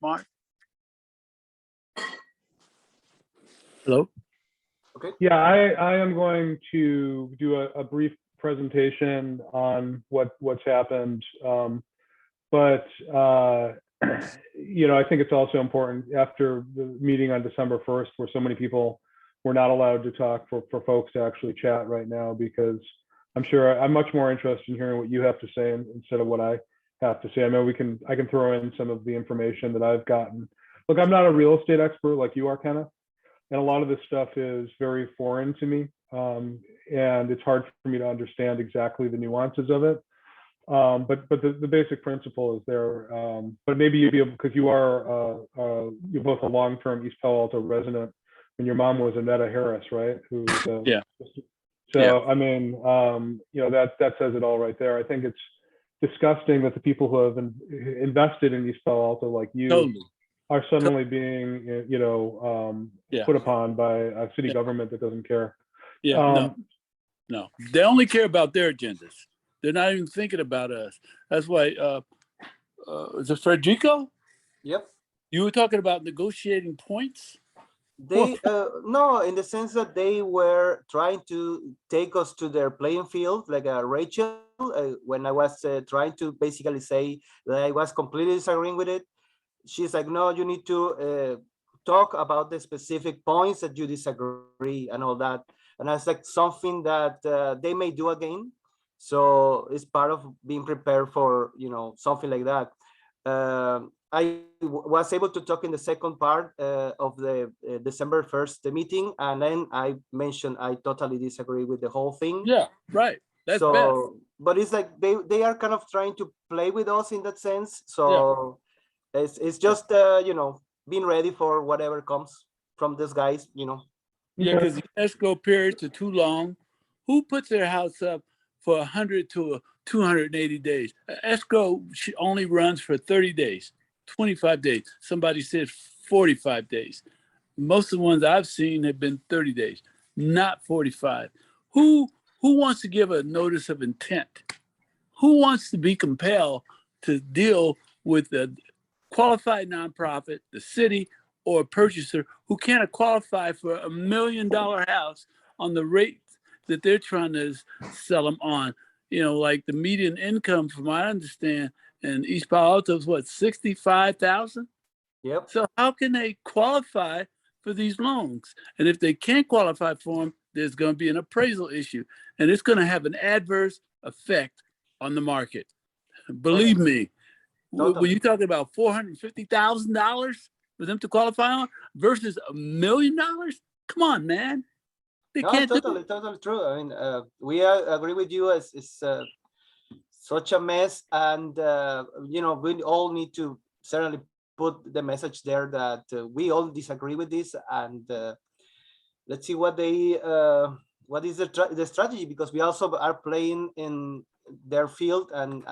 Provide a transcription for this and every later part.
Mark? Hello? Okay. Yeah, I am going to do a brief presentation on what's happened. But I think it's also important after the meeting on December 1st, where so many people were not allowed to talk, for folks to actually chat right now, because I'm sure I'm much more interested in hearing what you have to say instead of what I have to say. I know I can throw in some of the information that I've gotten. Look, I'm not a real estate expert like you are, Kenneth, and a lot of this stuff is very foreign to me, and it's hard for me to understand exactly the nuances of it. But the basic principle is there. But maybe you'd be able, because you're both a long-term East Palo Alto resident, and your mom was Annetta Harris, right? Yeah. So Yeah. I mean, that says it all right there. I think it's disgusting that the people who have invested in East Palo Alto, like you, Totally. are suddenly being, put upon by a city government that doesn't care. Yeah. No. They only care about their agendas. They're not even thinking about us. That's why, is it Federico? Yep. You were talking about negotiating points? They no, in the sense that they were trying to take us to their playing field, like Rachel, when I was trying to basically say that I was completely disagreeing with it. She's like, no, you need to talk about the specific points that you disagree and all that. And that's like something that they may do again. So it's part of being prepared for, something like that. I was able to talk in the second part of the December 1st meeting, and then I mentioned I totally disagree with the whole thing. Yeah, right. That's best. But it's like they are kind of trying to play with us in that sense. So it's just being ready for whatever comes from these guys. Yeah, because the escrow periods are too long. Who puts their house up for 100 to 280 days? Escrow only runs for 30 days, 25 days. Somebody said 45 days. Most of the ones I've seen have been 30 days, not 45. Who wants to give a notice of intent? Who wants to be compelled to deal with a qualified nonprofit, the city, or a purchaser who can't qualify for $1 million house on the rate that they're trying to sell them on? Like the median income, from what I understand, in East Palo Alto is what, 65,000? Yep. So how can they qualify for these loans? And if they can't qualify for them, there's going to be an appraisal issue, and it's going to have an adverse effect on the market. Believe me, Totally. when you're talking about $450,000 for them to qualify on versus $1 million, come on, man. They can't totally true. I mean, we agree with you. It's such a mess, and we all need to certainly put the message there that we all disagree with this, and let's see what is the strategy, because we also are playing in their field, and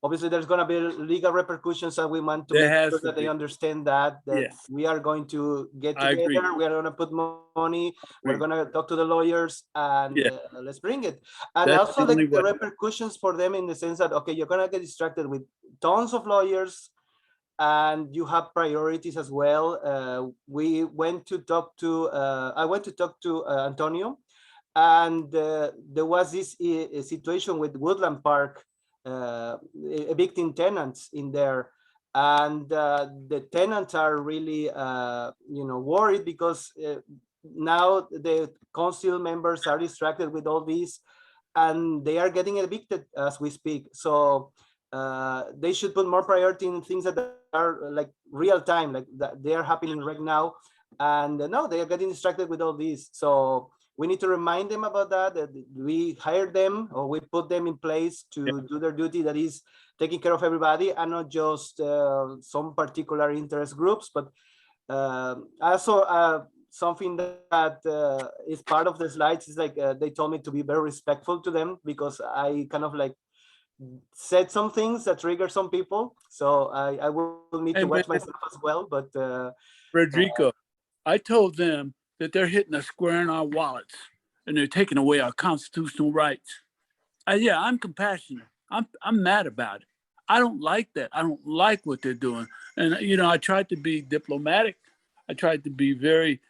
obviously there's going to be legal repercussions, and we want to make sure that they understand that Yes. we are going to get I agree. together. We are going to put money. We're going to talk to the lawyers, and let's bring it. And That's also the the repercussions for them, in the sense that, okay, you're going to get distracted with tons of lawyers, and you have priorities as well. We went to talk to, I went to talk to Antonio, and there was this situation with Woodland Park, evicting tenants in there, and the tenants are really worried, because now the council members are distracted with all this, and they are getting evicted as we speak. So they should put more priority in things that are like real time, like that they are happening right now, and no, they are getting distracted with all this. So we need to remind them about that we hired them, or we put them in place to do their duty, that is taking care of everybody, and not just some particular interest groups. But also something that is part of the slides is like they told me to be very respectful to them, because I kind of like said some things that trigger some people. So I will need to watch myself as well. But Federico, I told them that they're hitting a square in our wallets, and they're taking away our constitutional rights. I'm compassionate. I'm mad about it. I don't like that. I don't like what they're doing. And, you know, I tried to be diplomatic. I tried to be very,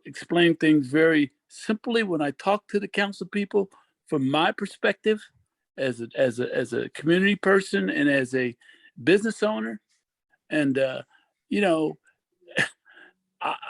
explain things very simply when I talk to the council people from my perspective as a community person and as a business owner. And, you know,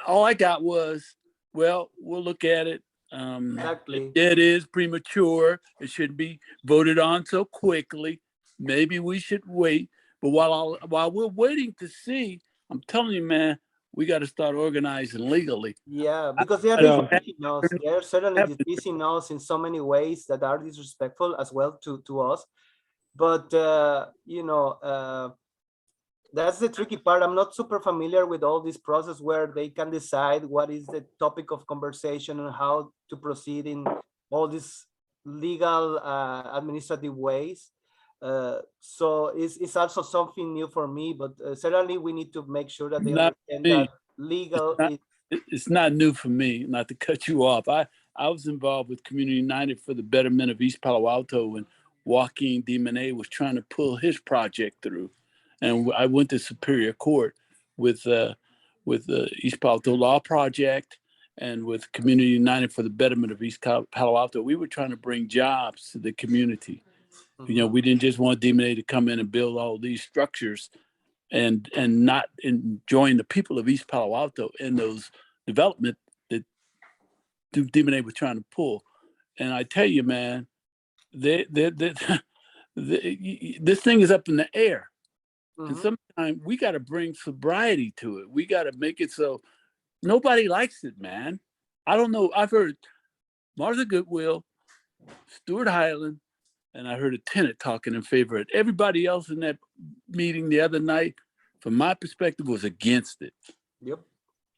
all I got was, well, we'll look at it. Exactly. It is premature. It shouldn't be voted on so quickly. Maybe we should wait. But while we're waiting to see, I'm telling you, man, we got to start organizing legally. Yeah, because they are Yeah. dismissing us. They are certainly dismissing us in so many ways that are disrespectful as well to us. But you know, that's the tricky part. I'm not super familiar with all this process where they can decide what is the topic of conversation and how to proceed in all these legal administrative ways. So it's also something new for me, but certainly we need to make sure that they Not understand me. that legal Not- is It's not new for me, not to cut you off. I was involved with Community United for the betterment of East Palo Alto when Joaquin DeMonet was trying to pull his project through. And I went to Superior Court with the East Palo Alto Law Project and with Community United for the betterment of East Palo Alto. We were trying to bring jobs to the community. You know, we didn't just want DeMonet to come in and build all these structures and not join the people of East Palo Alto in those development that DeMonet was trying to pull. And I tell you, man, this thing is up in the air. And sometimes we got to bring sobriety to it. We got to make it so nobody likes it, man. I don't know. I've heard Martha Goodwill, Stuart Highland, and I heard a tenant talking in favor of it. Everybody else in that meeting the other night, from my perspective, was against it. Yep.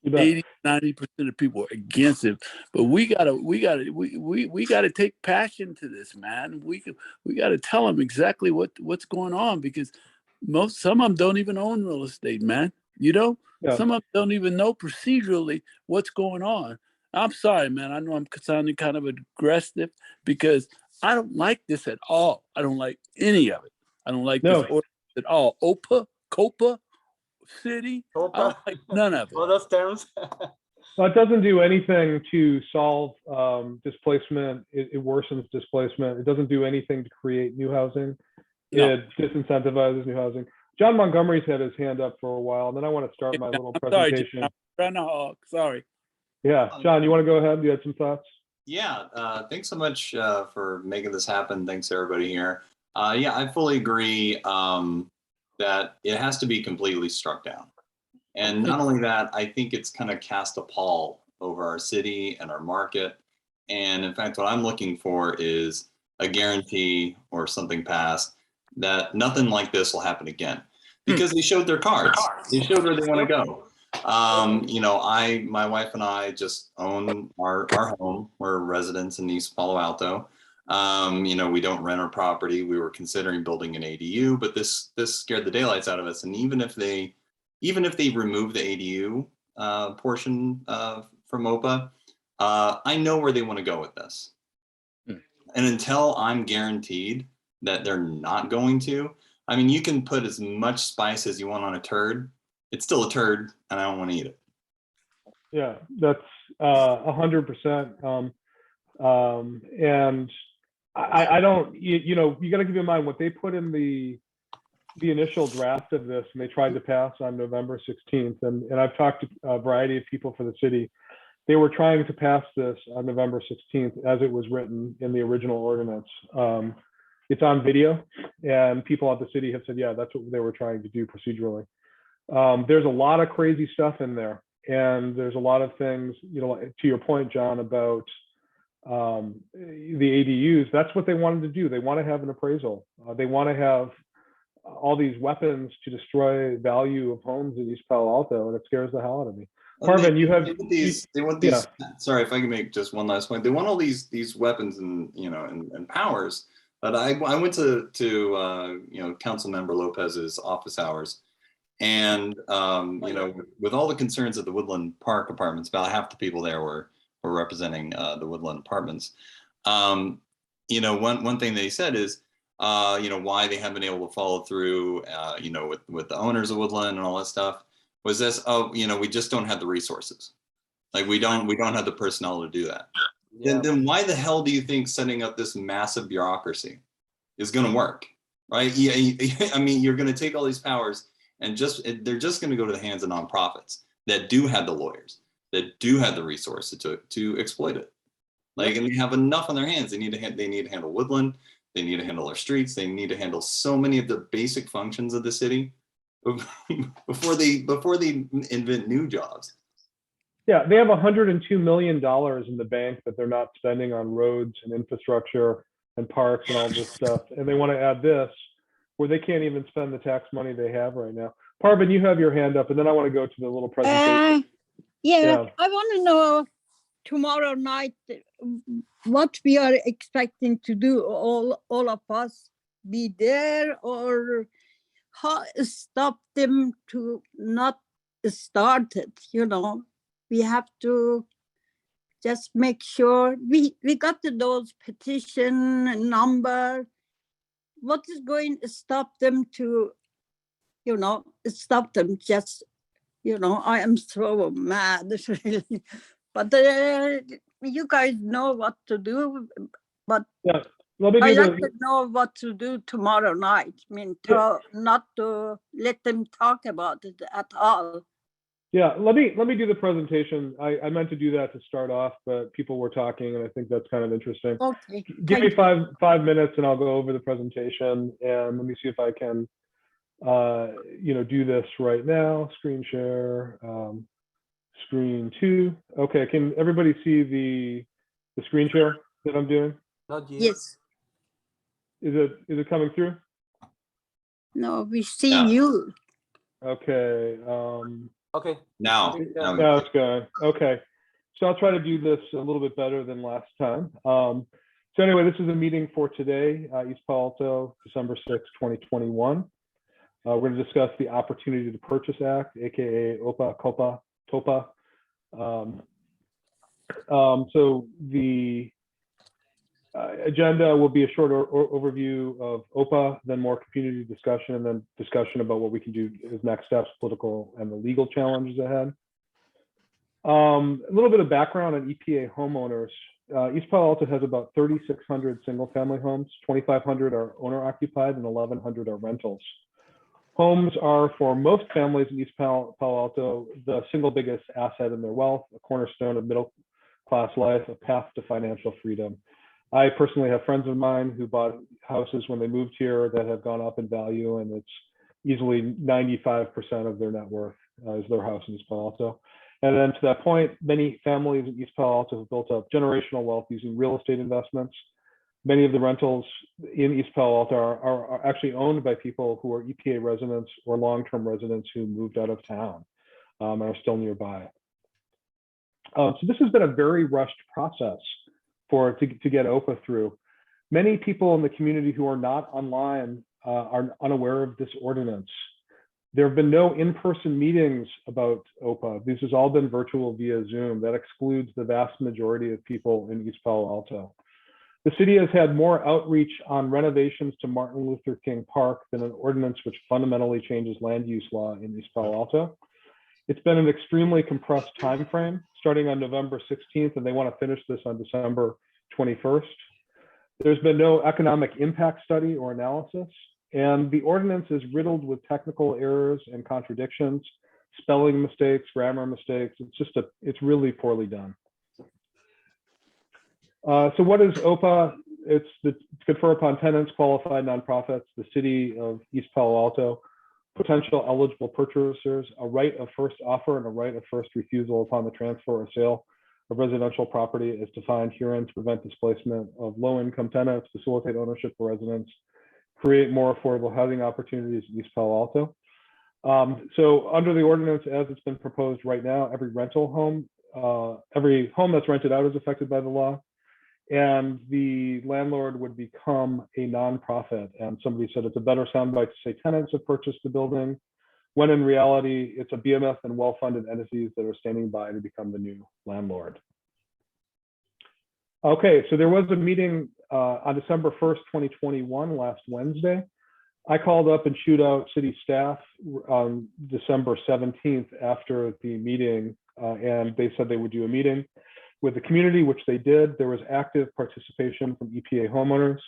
80-90% of people are against it, but we gotta take passion to this, man. We gotta tell them exactly what's going on, because some of them don't even own real estate, man. You know, some of them don't even know procedurally what's going on. I'm sorry, man. I know I'm sounding kind of aggressive because I don't like this at all. I don't like any of it. I don't like this ordinance at all. OPA, COPA, city, I don't like none of it. All those terms. Well, it doesn't do anything to solve displacement. It worsens displacement. It doesn't do anything to create new housing. No. It disincentivizes new housing. John Montgomery's had his hand up for a while, and then I want to start my little presentation. Sorry. Yeah, John, you want to go ahead? You had some thoughts? Yeah, thanks so much for making this happen. Thanks to everybody here. Yeah, I fully agree that it has to be completely struck down. And not only that, I think it's kind of cast a pall over our city and our market. And in fact, what I'm looking for is a guarantee or something passed that nothing like this will happen again, because they showed their cards. They showed where they want to go. You know, my wife and I just own our home. We're residents in East Palo Alto. You know, we don't rent our property. We were considering building an ADU, but this scared the daylights out of us. And even if they remove the ADU portion from OPA, I know where they want to go with this. And until I'm guaranteed that they're not going to, I mean, you can put as much spice as you want on a turd. It's still a turd, and I don't want to eat it. Yeah, that's 100%. And I don't, you know, you got to keep in mind what they put in the initial draft of this, and they tried to pass on November 16th. And I've talked to a variety of people for the city. They were trying to pass this on November 16th as it was written in the original ordinance. It's on video, and people at the city have said, yeah, that's what they were trying to do procedurally. There's a lot of crazy stuff in there, and there's a lot of things, you know, to your point, John, about the ADUs. That's what they wanted to do. They want to have an appraisal. They want to have all these weapons to destroy value of homes in East Palo Alto, and it scares the hell out of me. Marvin, you have these. They want these. Yeah. Sorry, if I can make just one last point. They want all these weapons and, you know, and powers. But I went to you know, Council Member Lopez's office hours, and you know, with all the concerns of the Woodland Park apartments, about half the people there were representing the Woodland apartments. You know, one thing they said is, why they haven't been able to follow through, with the owners of Woodland and all that stuff, was this, we just don't have the resources. Like we don't have the personnel to do that. Yeah. Then why the hell do you think setting up this massive bureaucracy is going to work, right? I mean, you're going to take all these powers and they're just going to go to the hands of nonprofits that do have the lawyers, that do have the resources to exploit it. Like, and they have enough on their hands. They need to handle Woodland. They need to handle our streets. They need to handle so many of the basic functions of the city before they invent new jobs. Yeah, they have $102 million in the bank that they're not spending on roads and infrastructure and parks and all this stuff. And they want to add this where they can't even spend the tax money they have right now. Parvin, you have your hand up, and then I want to go to the little presentation. Yeah, I want to know tomorrow night what we are expecting to do. All of us be there, or how stop them to not start it, We have to just make sure we got those petition number. What is going to stop them to, stop them? Just, I am so mad, really. But you guys know what to do. But Yeah, let me I like to know what to do tomorrow night. I mean, not to let them talk about it at all. Yeah, let me do the presentation. I meant to do that to start off, but people were talking, and I think that's kind of interesting. Okay. Give me 5 minutes, and I'll go over the presentation. And let me see if I can, do this right now. Screen share, screen 2. Okay, can everybody see the screen share that I'm doing? Not yet. Yes. Is it coming through? No, we see you. Okay. Okay. Now It's going. Okay. So I'll try to do this a little bit better than last time. So anyway, this is a meeting for today, East Palo Alto, December 6, 2021. We're going to discuss the Opportunity to Purchase Act, aka OPA, COPA, TOPA. So the agenda will be a short overview of OPA, then more community discussion, and then discussion about what we can do as next steps, political and the legal challenges ahead. A little bit of background on EPA homeowners. East Palo Alto has about 3,600 single-family homes, 2,500 are owner-occupied, and 1,100 are rentals. Homes are, for most families in East Palo Alto, the single biggest asset in their wealth, a cornerstone of middle-class life, a path to financial freedom. I personally have friends of mine who bought houses when they moved here that have gone up in value, and it's easily 95% of their net worth is their house in East Palo Alto. And then to that point, many families in East Palo Alto have built up generational wealth using real estate investments. Many of the rentals in East Palo Alto are actually owned by people who are EPA residents or long-term residents who moved out of town and are still nearby. So this has been a very rushed process to get OPA through. Many people in the community who are not online are unaware of this ordinance. There have been no in-person meetings about OPA. This has all been virtual via Zoom. That excludes the vast majority of people in East Palo Alto. The city has had more outreach on renovations to Martin Luther King Park than an ordinance which fundamentally changes land use law in East Palo Alto. It's been an extremely compressed time frame, starting on November 16th, and they want to finish this on December 21st. There's been no economic impact study or analysis, and the ordinance is riddled with technical errors and contradictions, spelling mistakes, grammar mistakes. It's really poorly done. So what is OPA? It's to confer upon tenants, qualified nonprofits, the city of East Palo Alto, potential eligible purchasers, a right of first offer and a right of first refusal upon the transfer or sale of residential property as defined herein to prevent displacement of low-income tenants, facilitate ownership for residents, create more affordable housing opportunities in East Palo Alto. So under the ordinance as it's been proposed right now, every home that's rented out is affected by the law, and the landlord would become a nonprofit. And somebody said it's a better soundbite to say tenants have purchased the building, when in reality, it's a BMF and well-funded entities that are standing by to become the new landlord. Okay, so there was a meeting on December 1st, 2021, last Wednesday, I called up and chewed out city staff on December 17th after the meeting, and they said they would do a meeting with the community, which they did. There was active participation from EPA homeowners.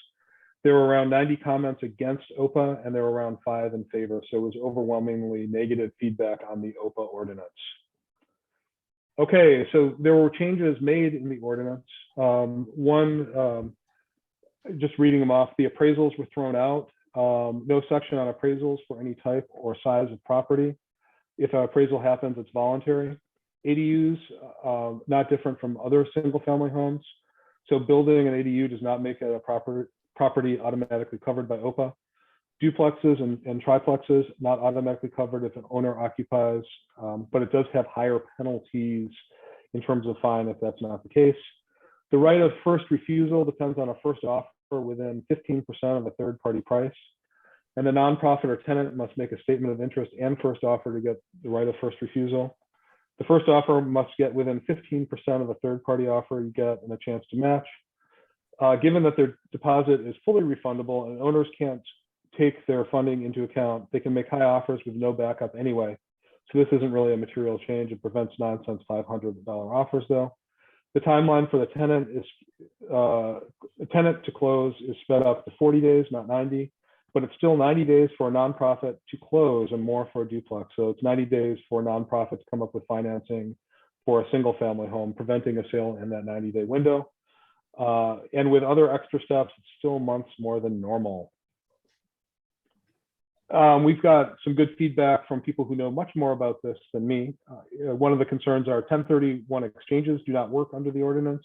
There were around 90 comments against OPA, and there were around 5 in favor. So it was overwhelmingly negative feedback on the OPA ordinance. Okay, so there were changes made in the ordinance. Just reading them off, the appraisals were thrown out. No section on appraisals for any type or size of property. If an appraisal happens, it's voluntary. ADUs, not different from other single family homes. So building an ADU does not make it a property automatically covered by OPA. Duplexes and triplexes, not automatically covered if an owner occupies, but it does have higher penalties in terms of fine if that's not the case. The right of first refusal depends on a first offer within 15% of a third-party price. And the nonprofit or tenant must make a statement of interest and first offer to get the right of first refusal. The first offer must get within 15% of a third-party offer you get and a chance to match. Given that their deposit is fully refundable and owners can't take their funding into account, they can make high offers with no backup anyway. So this isn't really a material change. It prevents nonsense $500 offers though. The timeline for the tenant to close is sped up to 40 days, not 90, but it's still 90 days for a nonprofit to close and more for a duplex. So it's 90 days for a nonprofit to come up with financing for a single family home, preventing a sale in that 90-day window. And with other extra steps, it's still months more than normal. We've got some good feedback from people who know much more about this than me. One of the concerns are 1031 exchanges do not work under the ordinance.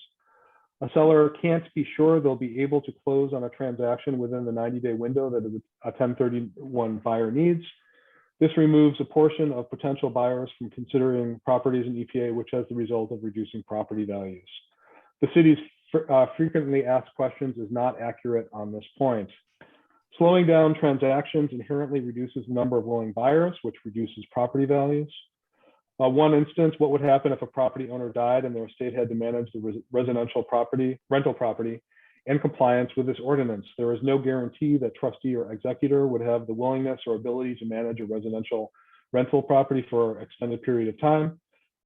A seller can't be sure they'll be able to close on a transaction within the 90-day window that a 1031 buyer needs. This removes a portion of potential buyers from considering properties in EPA, which has the result of reducing property values. The city's frequently asked questions is not accurate on this point. Slowing down transactions inherently reduces the number of willing buyers, which reduces property values. One instance, what would happen if a property owner died and their estate had to manage the rental property in compliance with this ordinance? There is no guarantee that trustee or executor would have the willingness or ability to manage a residential rental property for an extended period of time.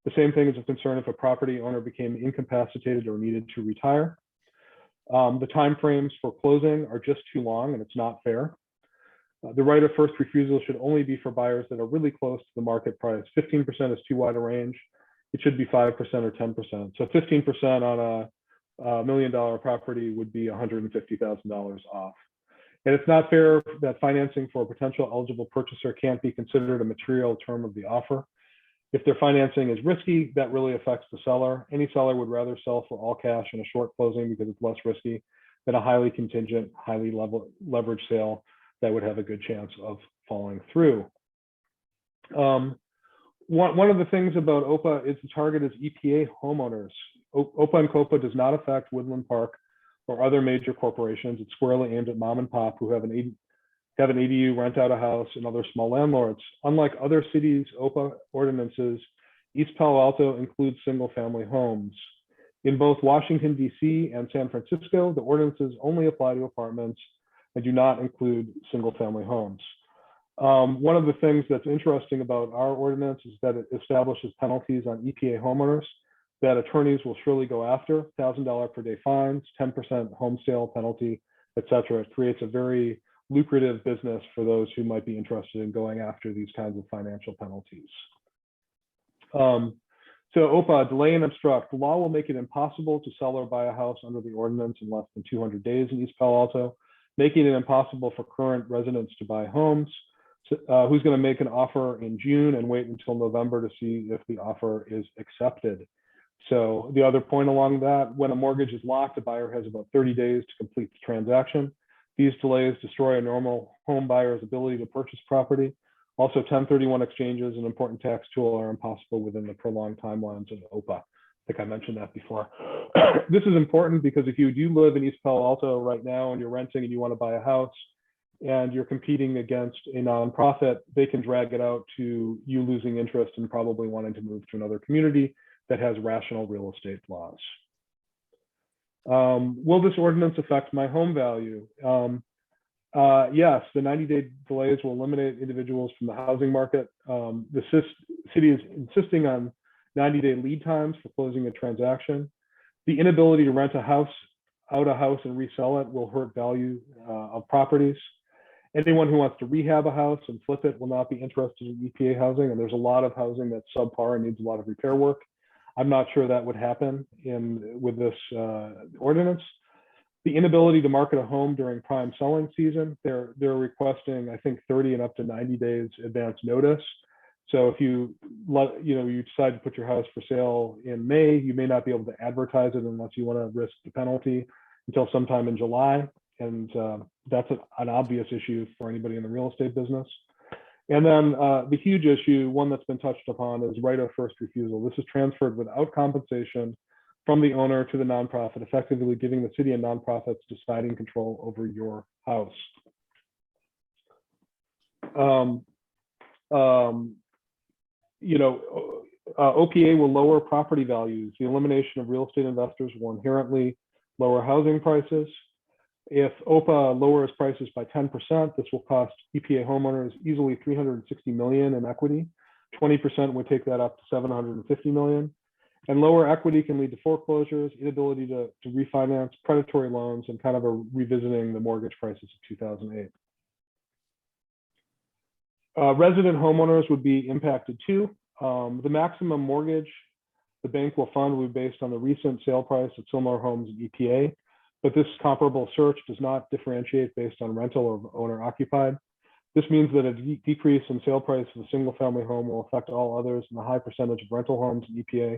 The same thing is a concern if a property owner became incapacitated or needed to retire. The timeframes for closing are just too long and it's not fair. The right of first refusal should only be for buyers that are really close to the market price. 15% is too wide a range. It should be 5% or 10%. So 15% on a $1 million property would be $150,000 off. And it's not fair that financing for a potential eligible purchaser can't be considered a material term of the offer. If their financing is risky, that really affects the seller. Any seller would rather sell for all cash in a short closing because it's less risky than a highly contingent, highly leveraged sale that would have a good chance of falling through. One of the things about OPA is the target is EPA homeowners. OPA and COPA does not affect Woodland Park or other major corporations. It's squarely aimed at mom and pop who have an ADU, rent out a house, and other small landlords. Unlike other cities' OPA ordinances, East Palo Alto includes single family homes. In both Washington, D.C. and San Francisco, the ordinances only apply to apartments and do not include single family homes. One of the things that's interesting about our ordinance is that it establishes penalties on EPA homeowners that attorneys will surely go after: $1,000 per day fines, 10% home sale penalty, etc. It creates a very lucrative business for those who might be interested in going after these kinds of financial penalties. So OPA, delay and obstruct. The law will make it impossible to sell or buy a house under the ordinance in less than 200 days in East Palo Alto, making it impossible for current residents to buy homes. So, who's going to make an offer in June and wait until November to see if the offer is accepted? So the other point along that, when a mortgage is locked, the buyer has about 30 days to complete the transaction. These delays destroy a normal home buyer's ability to purchase property. Also, 1031 exchanges, an important tax tool, are impossible within the prolonged timelines of OPA. I think I mentioned that before. This is important because if you do live in East Palo Alto right now and you're renting and you want to buy a house and you're competing against a nonprofit, they can drag it out to you losing interest and probably wanting to move to another community that has rational real estate laws. Will this ordinance affect my home value? Yes, the 90-day delays will eliminate individuals from the housing market. The city is insisting on 90-day lead times for closing a transaction. The inability to rent a house and resell it will hurt value of properties. Anyone who wants to rehab a house and flip it will not be interested in EPA housing, and there's a lot of housing that's subpar and needs a lot of repair work. I'm not sure that would happen with this ordinance. The inability to market a home during prime selling season, they're requesting, I think, 30 and up to 90 days advance notice. So if you decide to put your house for sale in May, you may not be able to advertise it unless you want to risk the penalty until sometime in July. And that's an obvious issue for anybody in the real estate business. And then the huge issue, one that's been touched upon, is right of first refusal. This is transferred without compensation from the owner to the nonprofit, effectively giving the city and nonprofits deciding control over your house. OPA will lower property values. The elimination of real estate investors will inherently lower housing prices. If OPA lowers prices by 10%, this will cost EPA homeowners easily $360 million in equity. 20% would take that up to $750 million. And lower equity can lead to foreclosures, inability to refinance, predatory loans, and kind of a revisiting the mortgage crisis of 2008. Resident homeowners would be impacted too. The maximum mortgage the bank will fund will be based on the recent sale price of similar homes in EPA, but this comparable search does not differentiate based on rental or owner occupied. This means that a decrease in sale price of a single family home will affect all others, and the high percentage of rental homes in EPA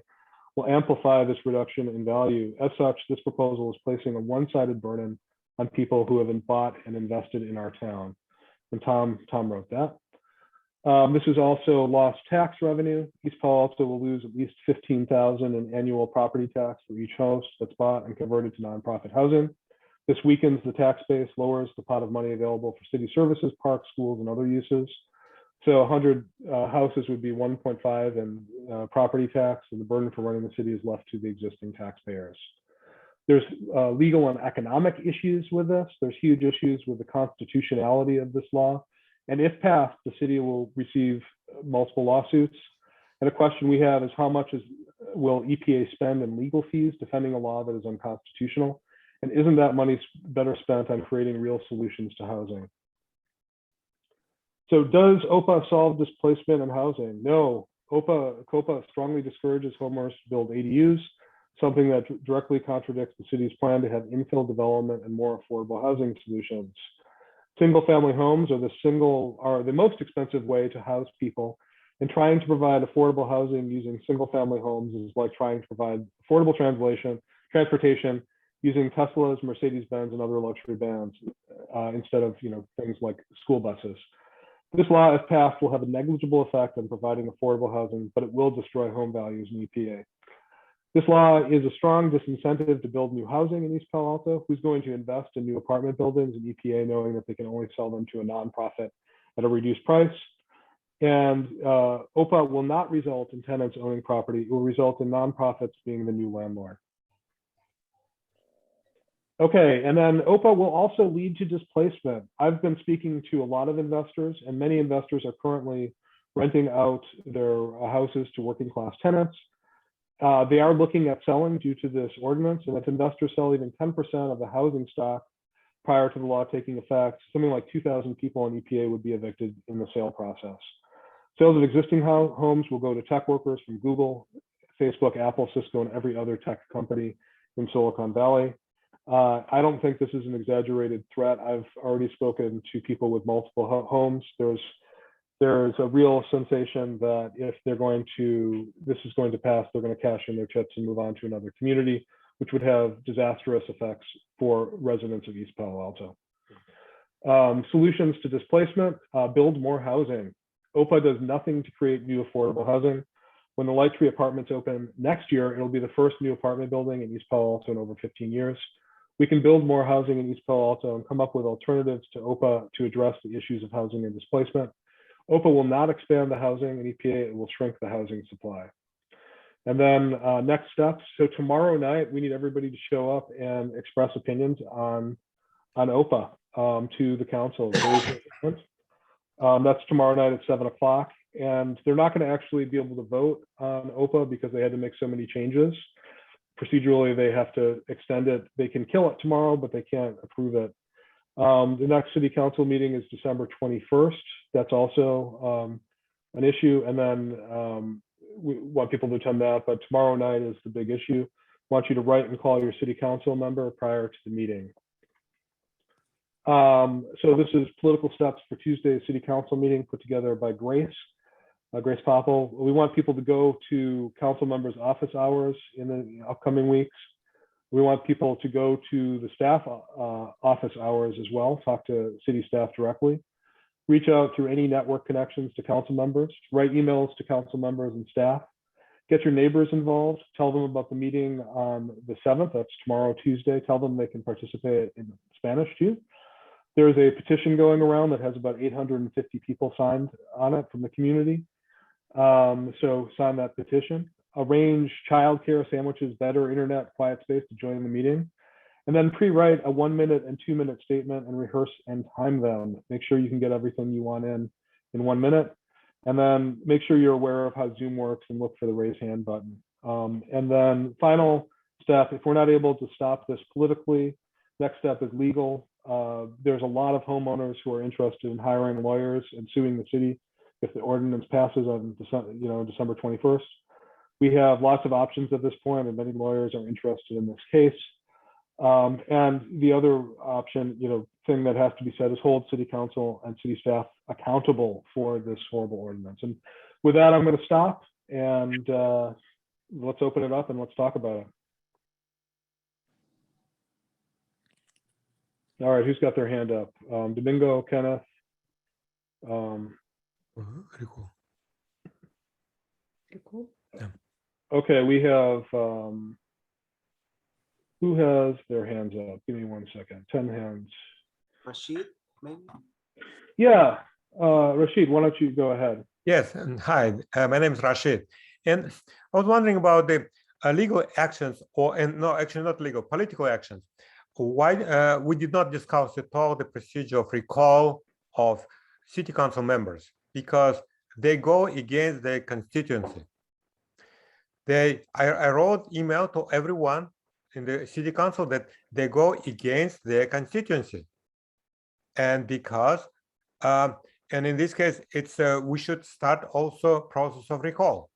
will amplify this reduction in value. As such, this proposal is placing a one-sided burden on people who have bought and invested in our town. And Tom wrote that. This is also lost tax revenue. East Palo Alto will lose at least $15,000 in annual property tax for each house that's bought and converted to nonprofit housing. This weakens the tax base, lowers the pot of money available for city services, parks, schools, and other uses. So 100 houses would be 1.5 in property tax, and the burden for running the city is left to the existing taxpayers. There's legal and economic issues with this. There's huge issues with the constitutionality of this law. And if passed, the city will receive multiple lawsuits. And a question we have is how much will EPA spend in legal fees defending a law that is unconstitutional? And isn't that money better spent on creating real solutions to housing? So does OPA solve displacement in housing? No. COPA strongly discourages homeowners to build ADUs, something that directly contradicts the city's plan to have infill development and more affordable housing solutions. Single-family homes are the most expensive way to house people, and trying to provide affordable housing using single-family homes is like trying to provide affordable transportation using Teslas, Mercedes-Benz, and other luxury vans instead of things like school buses. This law, if passed, will have a negligible effect on providing affordable housing, but it will destroy home values in EPA. This law is a strong disincentive to build new housing in East Palo Alto. Who's going to invest in new apartment buildings in EPA knowing that they can only sell them to a nonprofit at a reduced price? And OPA will not result in tenants owning property. It will result in nonprofits being the new landlord. Okay, and then OPA will also lead to displacement. I've been speaking to a lot of investors, and many investors are currently renting out their houses to working class tenants. They are looking at selling due to this ordinance, and if investors sell even 10% of the housing stock prior to the law taking effect, something like 2,000 people in EPA would be evicted in the sale process. Sales of existing homes will go to tech workers from Google, Facebook, Apple, Cisco, and every other tech company in Silicon Valley. I don't think this is an exaggerated threat. I've already spoken to people with multiple homes. There's a real sensation that if this is going to pass, they're going to cash in their chips and move on to another community, which would have disastrous effects for residents of East Palo Alto. Solutions to displacement, build more housing. OPA does nothing to create new affordable housing. When the Light Tree Apartments open next year, it'll be the first new apartment building in East Palo Alto in over 15 years. We can build more housing in East Palo Alto and come up with alternatives to OPA to address the issues of housing and displacement. OPA will not expand the housing in EPA, it will shrink the housing supply. And then next steps. So tomorrow night, we need everybody to show up and express opinions on OPA to the council. That's tomorrow night at 7 o'clock. And they're not going to actually be able to vote on OPA because they had to make so many changes. Procedurally, they have to extend it. They can kill it tomorrow, but they can't approve it. The next city council meeting is December 21st. That's also an issue. And then we want people to attend that, but tomorrow night is the big issue. I want you to write and call your city council member prior to the meeting. So this is political steps for Tuesday's city council meeting put together by Grace Poppel. We want people to go to council members' office hours in the upcoming weeks. We want people to go to the staff office hours as well, talk to city staff directly. Reach out through any network connections to council members, write emails to council members and staff, get your neighbors involved, tell them about the meeting on the 7th, that's tomorrow, Tuesday, tell them they can participate in Spanish too. There's a petition going around that has about 850 people signed on it from the community. So sign that petition. Arrange childcare, sandwiches, better internet, quiet space to join the meeting. And then pre-write a 1-minute and 2-minute statement and rehearse and time them. Make sure you can get everything you want in 1 minute. And then make sure you're aware of how Zoom works and look for the raise hand button. And then final step, if we're not able to stop this politically, next step is legal. There's a lot of homeowners who are interested in hiring lawyers and suing the city if the ordinance passes on December 21st. We have lots of options at this point, and many lawyers are interested in this case. And the other option, thing that has to be said is hold city council and city staff accountable for this horrible ordinance. And with that, I'm going to stop and let's open it up and let's talk about it. All right, who's got their hand up? Domingo, Kenneth. Okay, we have, who has their hands up? Give me 1 second, 10 hands. Rashid, maybe? Yeah, Rashid, why don't you go ahead? Yes, and hi, my name is Rashid. And I was wondering about the legal actions no, actually not legal, political actions. Why we did not discuss at all the procedure of recall of city council members because they go against their constituency. I wrote email to everyone in the city council that they go against their constituency. And because, and in this case, it's we should start also process of recall.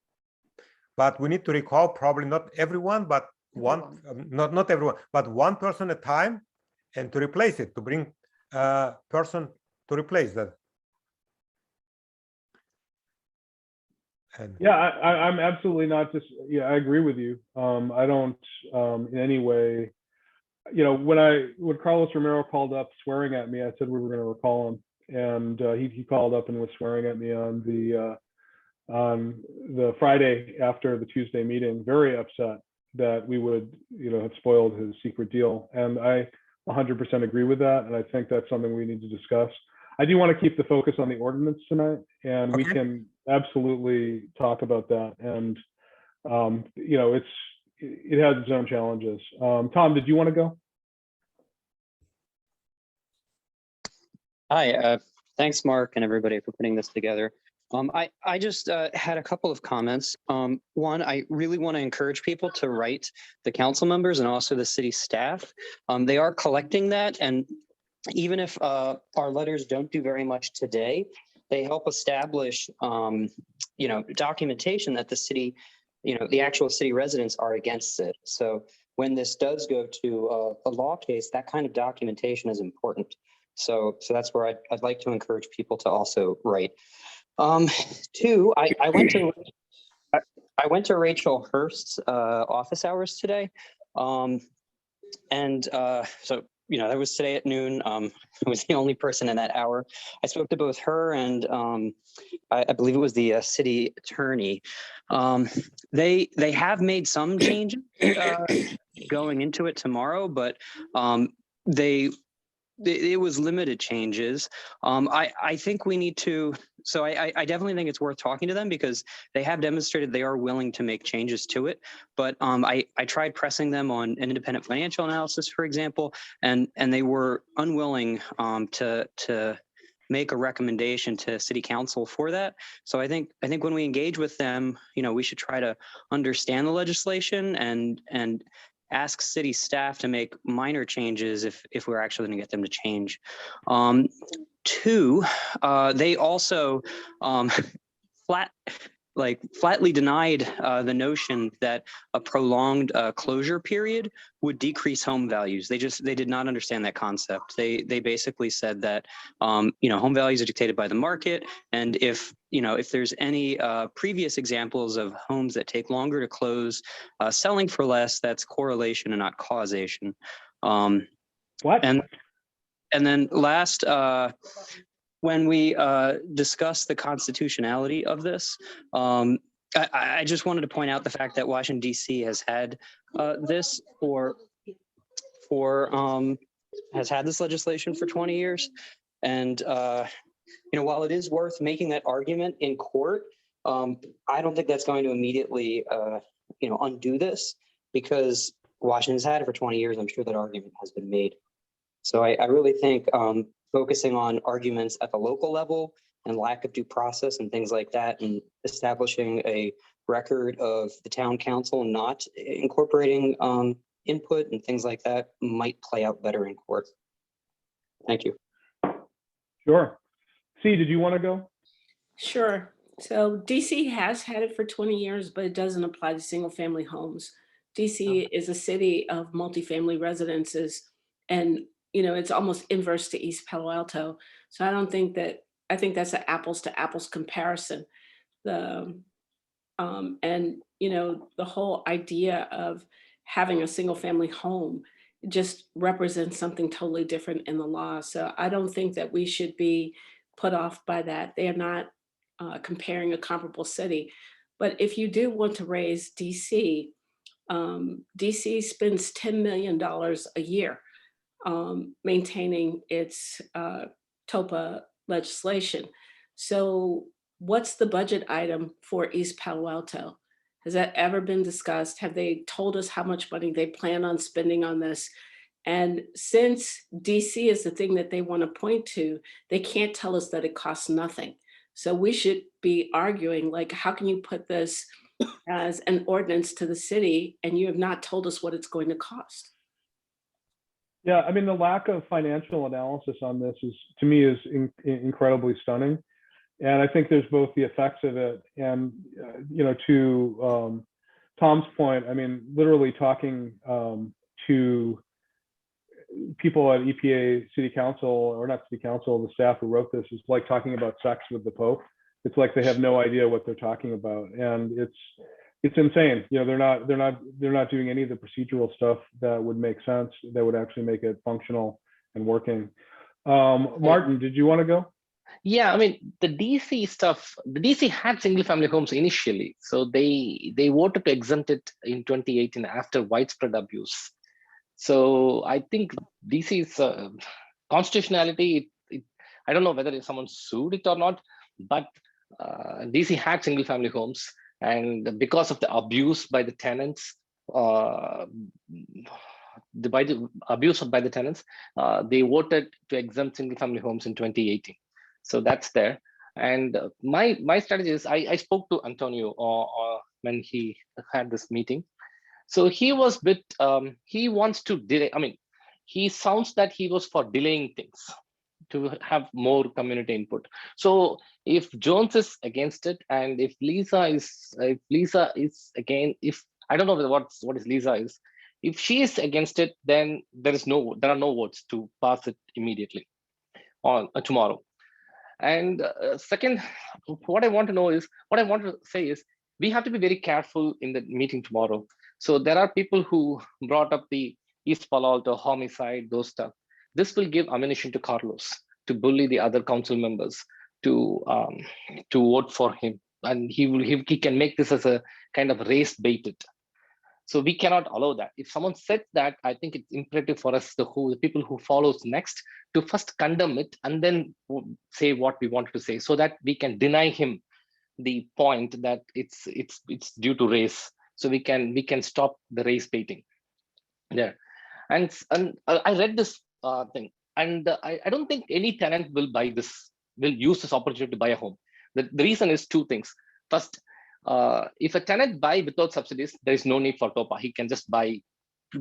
But we need to recall probably not everyone, but not everyone, but one person at a time, and to replace it, to bring a person to replace that. And yeah, I'm absolutely not just, yeah, I agree with you. I don't in any way, when Carlos Romero called up swearing at me, I said we were going to recall him, and he called up and was swearing at me on the Friday after the Tuesday meeting, very upset that we would, have spoiled his secret deal. And I 100% agree with that. And I think that's something we need to discuss. I do want to keep the focus on the ordinance tonight, and we can absolutely talk about that. And, it has its own challenges. Tom, did you want to go? Hi, thanks, Mark, and everybody for putting this together. I just had a couple of comments. One, I really want to encourage people to write the council members and also the city staff. They are collecting that, and even if our letters don't do very much today, they help establish, documentation that the city, the actual city residents are against it. So when this does go to a law case, that kind of documentation is important. So that's where I'd like to encourage people to also write. Two, I went to Rachel Hurst's office hours today, so that was today at noon. I was the only person in that hour. I spoke to both her and I believe it was the city attorney. They have made some changes going into it tomorrow, but it was limited changes. I think we need to, so I definitely think it's worth talking to them because they have demonstrated they are willing to make changes to it. But I tried pressing them on an independent financial analysis, for example, and they were unwilling to make a recommendation to city council for that. So I think when we engage with them, we should try to understand the legislation and ask city staff to make minor changes if we're actually going to get them to change. Two, they also flatly denied the notion that a prolonged closure period would decrease home values. They did not understand that concept. They basically said that home values are dictated by the market, and if there's any previous examples of homes that take longer to close, selling for less, that's correlation and not causation. What? And then last, when we discuss the constitutionality of this, I just wanted to point out the fact that Washington, D.C. has had this has had this legislation for 20 years. And, while it is worth making that argument in court, I don't think that's going to immediately, undo this, because Washington's had it for 20 years. I'm sure that argument has been made. So I really think focusing on arguments at the local level and lack of due process and things like that, and establishing a record of the town council not incorporating input and things like that might play out better in court. Thank you. Sure. C, did you want to go? Sure. So DC has had it for 20 years, but it doesn't apply to single family homes. DC is a city of multifamily residences, and it's almost inverse to East Palo Alto. So I think that's an apples to apples comparison. The whole idea of having a single family home just represents something totally different in the law. So I don't think that we should be put off by that. They are not comparing a comparable city. But if you do want to raise DC, DC spends $10 million a year maintaining its COPA legislation. So what's the budget item for East Palo Alto? Has that ever been discussed? Have they told us how much money they plan on spending on this? And since DC is the thing that they want to point to, they can't tell us that it costs nothing. So we should be arguing, like, how can you put this as an ordinance to the city and you have not told us what it's going to cost? Yeah, I mean, the lack of financial analysis on this to me, is incredibly stunning. And I think there's both the effects of it and, to Tom's point, I mean, literally talking to people at EPA city council, or not city council, the staff who wrote this, is like talking about sex with the Pope. It's like they have no idea what they're talking about. And it's insane. They're not doing any of the procedural stuff that would make sense, that would actually make it functional and working. Martin, did you want to go? Yeah, I mean, the DC had single family homes initially. So they voted to exempt it in 2018 after widespread abuse. So I think DC's constitutionality, I don't know whether someone sued it or not, but DC had single family homes. And because of the abuse by the tenants, they voted to exempt single family homes in 2018. So that's there. And my strategy is, I spoke to Antonio when he had this meeting. So he was he wants to delay. I mean, he sounds that he was for delaying things to have more community input. So if Jones is against it, and if Lisa is again, I don't know what is Lisa is, if she is against it, then there are no votes to pass it immediately on tomorrow. And second, what I want to say is, we have to be very careful in the meeting tomorrow. So there are people who brought up the East Palo Alto homicide, those stuff. This will give ammunition to Carlos to bully the other council members to vote for him, and he can make this as a kind of race baited. So we cannot allow that. If someone said that, I think it's imperative for us, the people who follows next, to first condemn it and then say what we wanted to say, so that we can deny him the point that it's due to race. So we can stop the race baiting there. And I read this thing, and I don't think any tenant will use this opportunity to buy a home. The reason is two things. First, if a tenant buy without subsidies, there is no need for TOPA. He can just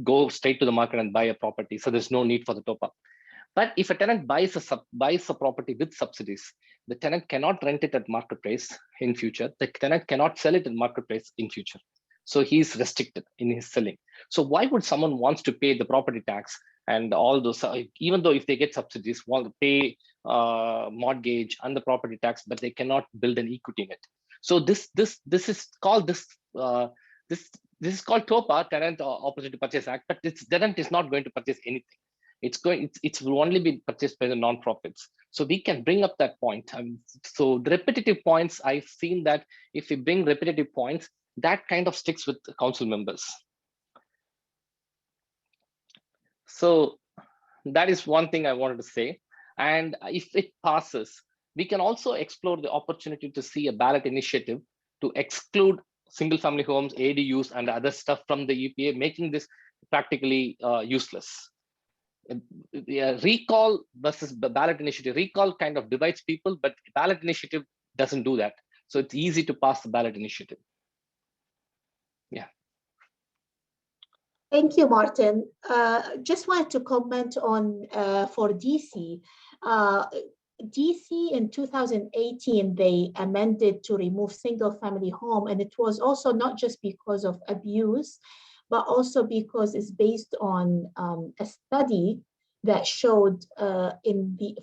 go straight to the market and buy a property. So there's no need for the TOPA. But if a tenant buys a property with subsidies, the tenant cannot rent it at market price in future. The tenant cannot sell it at market price in future. So he's restricted in his selling. So why would someone wants to pay the property tax and all those, even though if they get subsidies, want to pay mortgage and the property tax, but they cannot build an equity in it. So this is called this is called TOPA, Tenant Opportunity Purchase Act, but its tenant is not going to purchase anything. It will only be purchased by the non-profits. So we can bring up that point. So the repetitive points, I've seen that if we bring repetitive points, that kind of sticks with the council members. So that is one thing I wanted to say. And if it passes, we can also explore the opportunity to see a ballot initiative to exclude single family homes, ADUs, and other stuff from the UPA, making this practically useless. Recall versus the ballot initiative. Recall kind of divides people, but ballot initiative doesn't do that. So it's easy to pass the ballot initiative. Yeah. Thank you, Martin. Just wanted to comment on for DC. DC in 2018, they amended to remove single family home, and it was also not just because of abuse, but also because it's based on a study that showed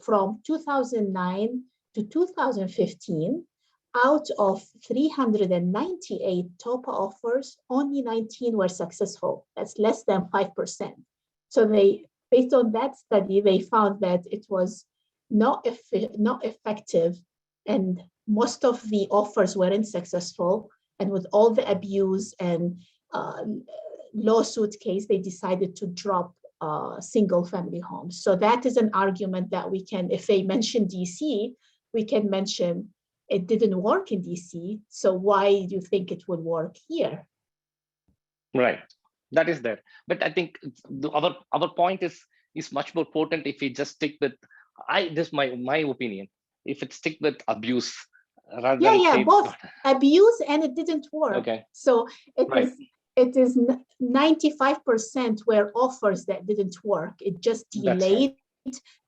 from 2009 to 2015, out of 398 TOPA offers, only 19 were successful. That's less than 5%. So based on that study, they found that it was not effective, and most of the offers weren't successful. And with all the abuse and lawsuit case, they decided to drop single family homes. So that is an argument that we can, if they mention DC, we can mention it didn't work in DC. So why do you think it would work here? Right, that is there. But I think our point is much more potent if we just stick with, this my opinion, if it stick with abuse rather than both abuse and it didn't work. Okay. So it is 95% were offers that didn't work. It just delayed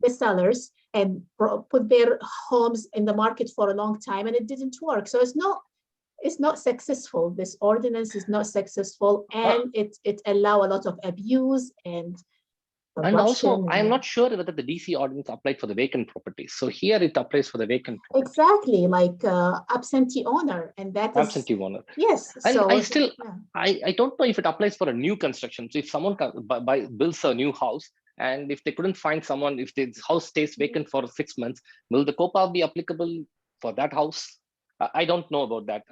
the sellers and put their homes in the market for a long time, and it didn't work. So it's not successful. This ordinance is not successful, and it allow a lot of abuse and also, I'm not sure whether the DC ordinance applied for the vacant properties. So here it applies for the vacant properties. Exactly, like absentee owner, and that is absentee owner. Yes. And so I don't know if it applies for a new construction. So if someone builds a new house, and if they couldn't find someone, if the house stays vacant for 6 months, will the COPA be applicable for that house? I don't know about that.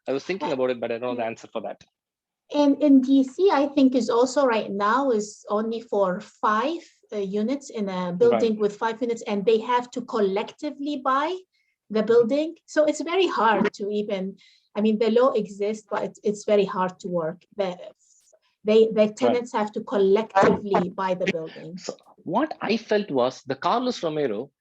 I was thinking about it, but I don't know the answer for that. And in DC, I think is also right now is only for 5 units in a building with 5 units, and they have to collectively buy the building. So it's very hard to even, I mean, the law exists, but it's very hard to work. The tenants have to collectively buy the building. So what I felt was the Carlos Romero,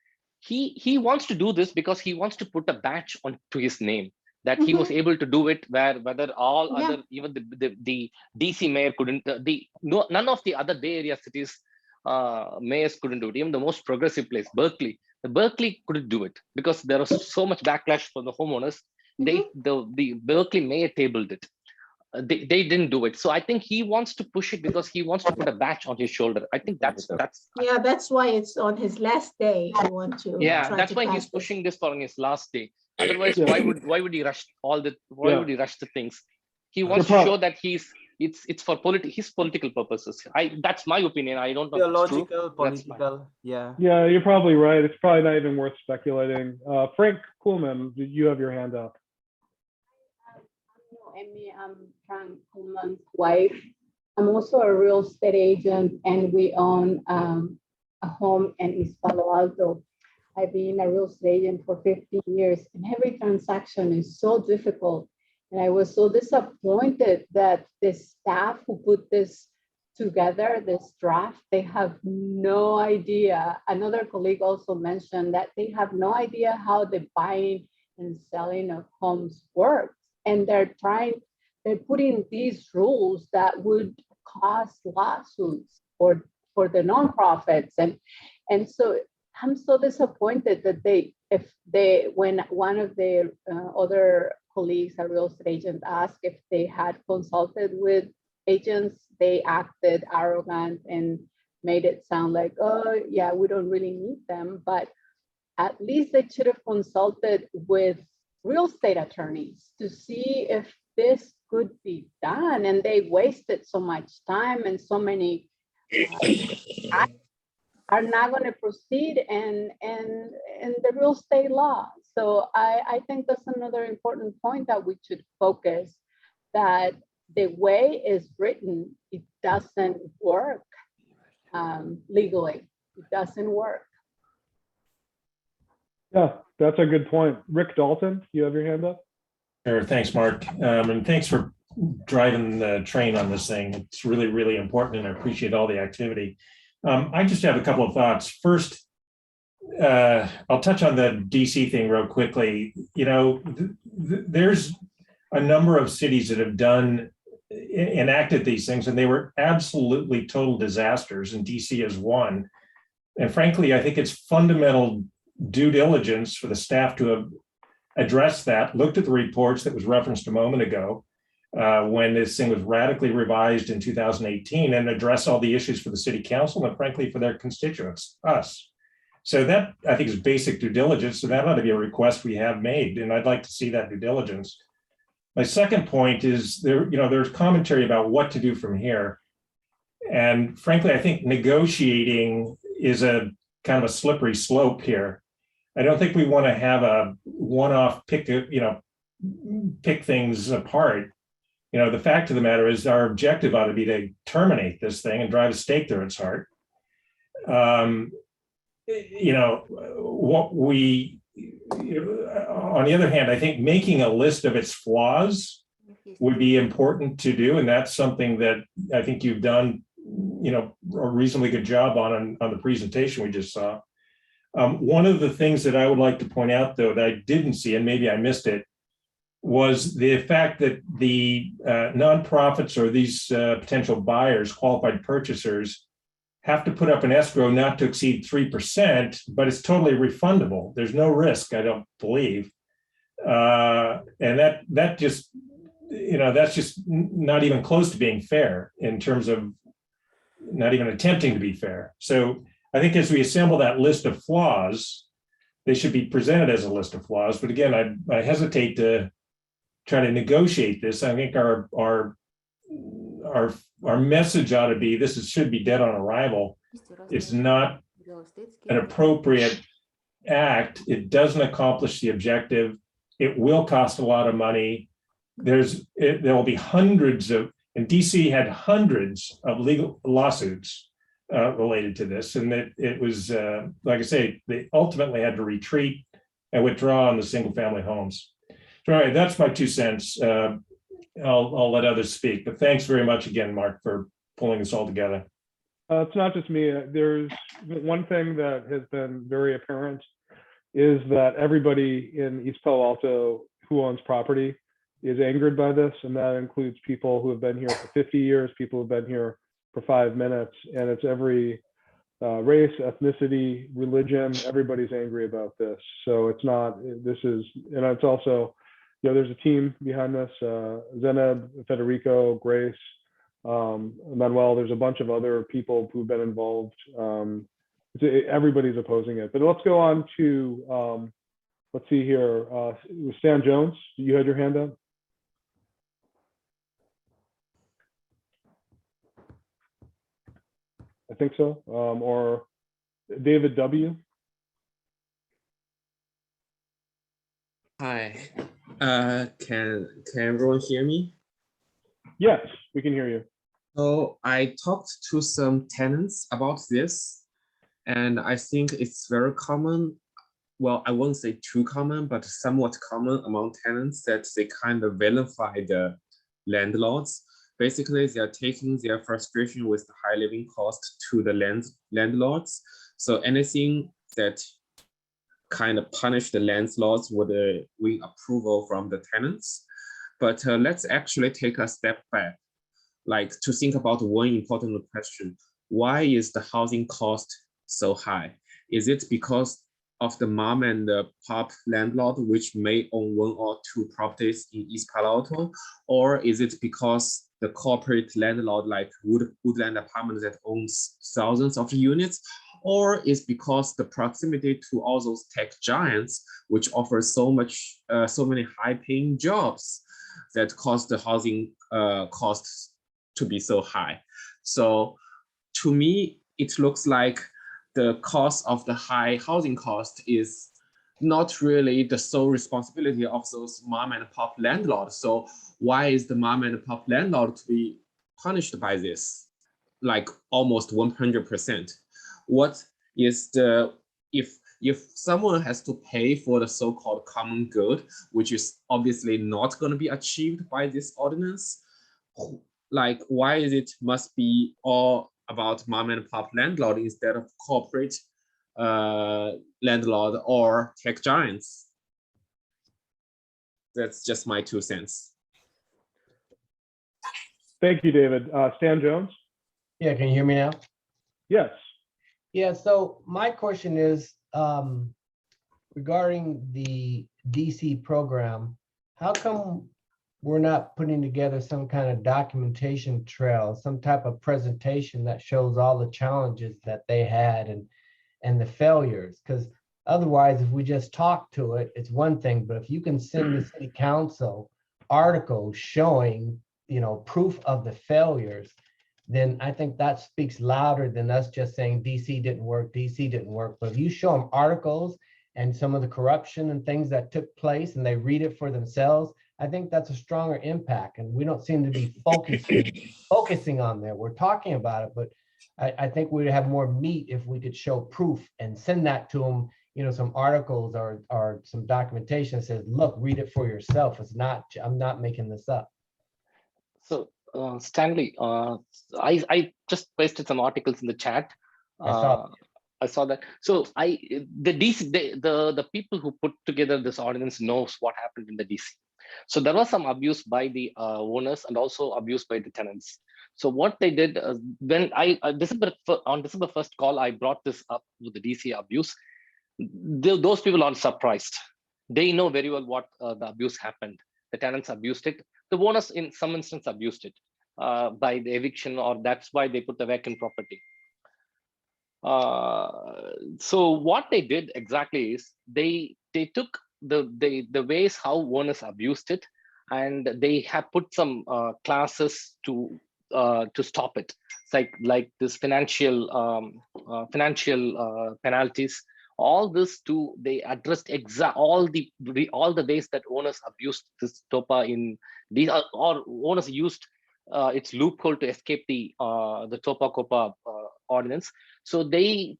he wants to do this because he wants to put a badge onto his name, that he was able to do it whether all other, even the DC mayor couldn't, none of the other Bay Area cities mayors couldn't do it. Even the most progressive place, Berkeley couldn't do it because there was so much backlash from the homeowners. The Berkeley mayor tabled it. They didn't do it. So I think he wants to push it because he wants to put a badge on his shoulder. I think that's that's why it's on his last day. He wants to that's why he's pushing this for on his last day. Otherwise, why would he rush would he rush the things? He wants to show that it's for his political purposes. That's my opinion. I don't know. Theological, political. Yeah, you're probably right. It's probably not even worth speculating. Frank Kuhlman, you have your hand up. Amy. I'm Frank Kuhlman's wife. I'm also a real estate agent, and we own a home in East Palo Alto. I've been a real estate agent for 15 years, and every transaction is so difficult. And I was so disappointed that the staff who put this together, this draft, they have no idea. Another colleague also mentioned that they have no idea how the buying and selling of homes works. And they're putting these rules that would cause lawsuits for the nonprofits. And so I'm so disappointed that when one of the other colleagues, a real estate agent, asked if they had consulted with agents, they acted arrogant and made it sound like, oh yeah, we don't really need them. But at least they should have consulted with real estate attorneys to see if this could be done. And they wasted so much time, and so many are not going to proceed in the real estate law. So I think that's another important point that we should focus, that the way it's written, it doesn't work legally. It doesn't work. Yeah, that's a good point. Rick Dalton, you have your hand up? Sure, thanks, Mark. And thanks for driving the train on this thing. It's really, really important, and I appreciate all the activity. I just have a couple of thoughts. First, I'll touch on the DC thing real quickly. You know, there's a number of cities that have enacted these things, and they were absolutely total disasters, and DC is one. And frankly, I think it's fundamental due diligence for the staff to have addressed that, looked at the reports that was referenced a moment ago, when this thing was radically revised in 2018, and address all the issues for the city council and frankly for their constituents, us. So that, I think, is basic due diligence. So that ought to be a request we have made, and I'd like to see that due diligence. My second point is there's commentary about what to do from here. And frankly, I think negotiating is a kind of a slippery slope here. I don't think we want to have a one-off pick things apart. You know, the fact of the matter is our objective ought to be to terminate this thing and drive a stake through its heart. You know, on the other hand, I think making a list of its flaws would be important to do. And that's something that I think you've done, a reasonably good job on the presentation we just saw. One of the things that I would like to point out, though, that I didn't see, and maybe I missed it, was the fact that the nonprofits or these potential buyers, qualified purchasers, have to put up an escrow not to exceed 3%, but it's totally refundable. There's no risk, I don't believe. And that just, that's just not even close to being fair in terms of not even attempting to be fair. So I think as we assemble that list of flaws, they should be presented as a list of flaws. But again, I hesitate to try to negotiate this. I think our message ought to be, should be dead on arrival. It's not an appropriate act. It doesn't accomplish the objective. It will cost a lot of money. There will be hundreds of, and DC had hundreds of legal lawsuits related to this. And it was, like I say, they ultimately had to retreat and withdraw on the single family homes. So, all right, that's my 2 cents. I'll let others speak, but thanks very much again, Mark, for pulling this all together. It's not just me. There's one thing that has been very apparent is that everybody in East Palo Alto who owns property is angered by this, and that includes people who have been here for 50 years, people who have been here for 5 minutes, and it's every race, ethnicity, religion. Everybody's angry about this. So it's not, and it's also, there's a team behind this, Zeneb, Federico, Grace, Manuel. There's a bunch of other people who've been involved. Everybody's opposing it. But let's go on to, let's see here, Stan Jones, you had your hand up? I think so, or David W. Hi, Can everyone hear me? Yes, we can hear you. So I talked to some tenants about this, and I think it's very common. Well, I won't say too common, but somewhat common among tenants that they kind of vilify the landlords. Basically, they are taking their frustration with the high living cost to the landlords. So anything that kind of punish the landlords would win approval from the tenants. But let's actually take a step back, like to think about one important question. Why is the housing cost so high? Is it because of the mom and the pop landlord, which may own 1 or 2 properties in East Palo Alto? Or is it because the corporate landlord like Woodland Apartments that owns thousands of units? Or is because the proximity to all those tech giants, which offer so many high-paying jobs that cause the housing costs to be so high? So to me, it looks like the cost of the high housing cost is not really the sole responsibility of those mom and pop landlords. So why is the mom and pop landlord to be punished by this? Like almost 100%. What is the, if someone has to pay for the so-called common good, which is obviously not going to be achieved by this ordinance, like why is it must be all about mom and pop landlord instead of corporate landlord or tech giants? That's just my 2 cents. Thank you, David. Stan Jones? Yeah, can you hear me now? Yes. Yeah, so my question is regarding the DC program, how come we're not putting together some kind of documentation trail, some type of presentation that shows all the challenges that they had and the failures? Because otherwise, if we just talk to it, it's one thing, but if you can send the city council articles showing, proof of the failures, then I think that speaks louder than us just saying DC didn't work, DC didn't work. But if you show them articles and some of the corruption and things that took place and they read it for themselves, I think that's a stronger impact. And we don't seem to be focusing on there. We're talking about it, but I think we'd have more meat if we could show proof and send that to them, some articles or some documentation that says, look, read it for yourself. It's not, I'm not making this up. So Stanley, I just pasted some articles in the chat. I saw that. So the people who put together this ordinance knows what happened in the DC. So there was some abuse by the owners and also abuse by the tenants. So what they did when on December 1st call, I brought this up with the DC abuse. Those people aren't surprised. They know very well what the abuse happened. The tenants abused it. The owners in some instance abused it by the eviction, or that's why they put the vacant property. So what they did exactly is they took the ways how owners abused it, and they have put some classes to stop it. It's like this financial penalties. All this too, they addressed all the ways that owners abused this TOPA in these, or owners used its loophole to escape the TOPA COPA ordinance. So they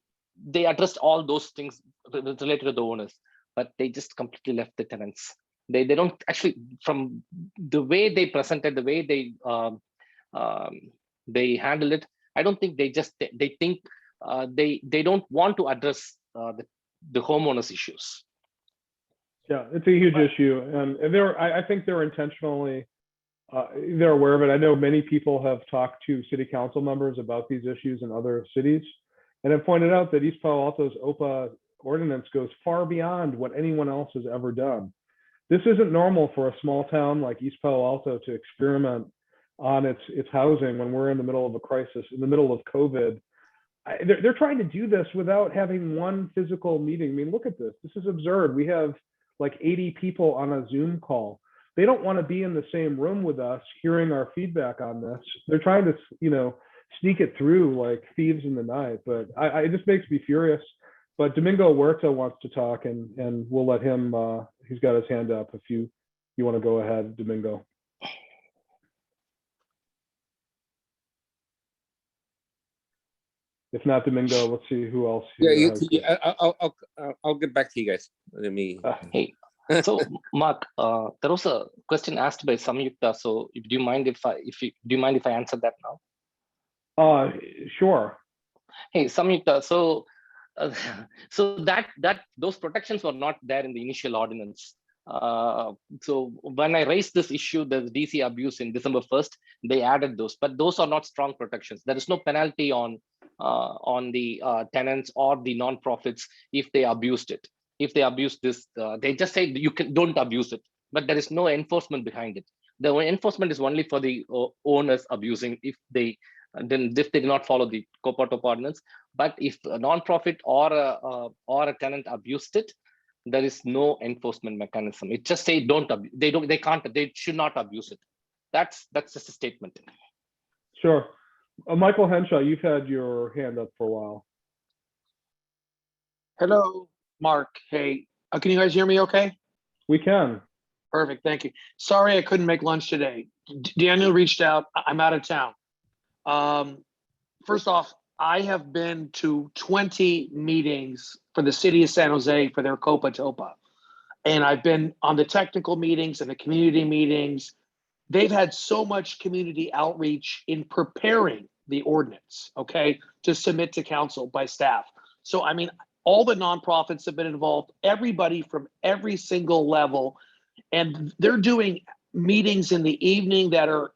addressed all those things related to the owners, but they just completely left the tenants. They don't actually, from the way they presented, the way they handle it, I don't think they think they don't want to address the homeowners issues. Yeah, it's a huge issue, and I think they're intentionally they're aware of it. I know many people have talked to city council members about these issues in other cities, and have pointed out that East Palo Alto's OPA ordinance goes far beyond what anyone else has ever done. This isn't normal for a small town like East Palo Alto to experiment on its housing when we're in the middle of a crisis, in the middle of COVID. They're trying to do this without having one physical meeting. I mean, look at this. This is absurd. We have like 80 people on a Zoom call. They don't want to be in the same room with us hearing our feedback on this. They're trying to, sneak it through like thieves in the night. But it just makes me furious. But Domingo Huerta wants to talk, and we'll let him, he's got his hand up if you you want to go ahead, Domingo. If not Domingo, let's see who else. Yeah, has I'll get back to you guys. Let me. Hey, so Mark, there was a question asked by Samyukta. So do you mind if I answer that now? Sure. Hey, Samyukta. So those protections were not there in the initial ordinance. So when I raised this issue, the DC abuse in December 1st, they added those, but those are not strong protections. There is no penalty on the tenants or the nonprofits if they abused it. If they abuse this, they just say don't abuse it, but there is no enforcement behind it. The enforcement is only for the owners abusing if they do not follow the COPA ordinance. But if a nonprofit or a tenant abused it, there is no enforcement mechanism. It just say they should not abuse it. That's just a statement. Sure. Michael Henshaw, you've had your hand up for a while. Hello, Mark. Hey, can you guys hear me okay? We can. Perfect, thank you. Sorry I couldn't make lunch today. Daniel reached out, I'm out of town. First off, I have been to 20 meetings for the city of San Jose for their COPA to OPA. And I've been on the technical meetings and the community meetings. They've had so much community outreach in preparing the ordinance, okay, to submit to council by staff. So, I mean, all the nonprofits have been involved, everybody from every single level, and they're doing meetings in the evening that are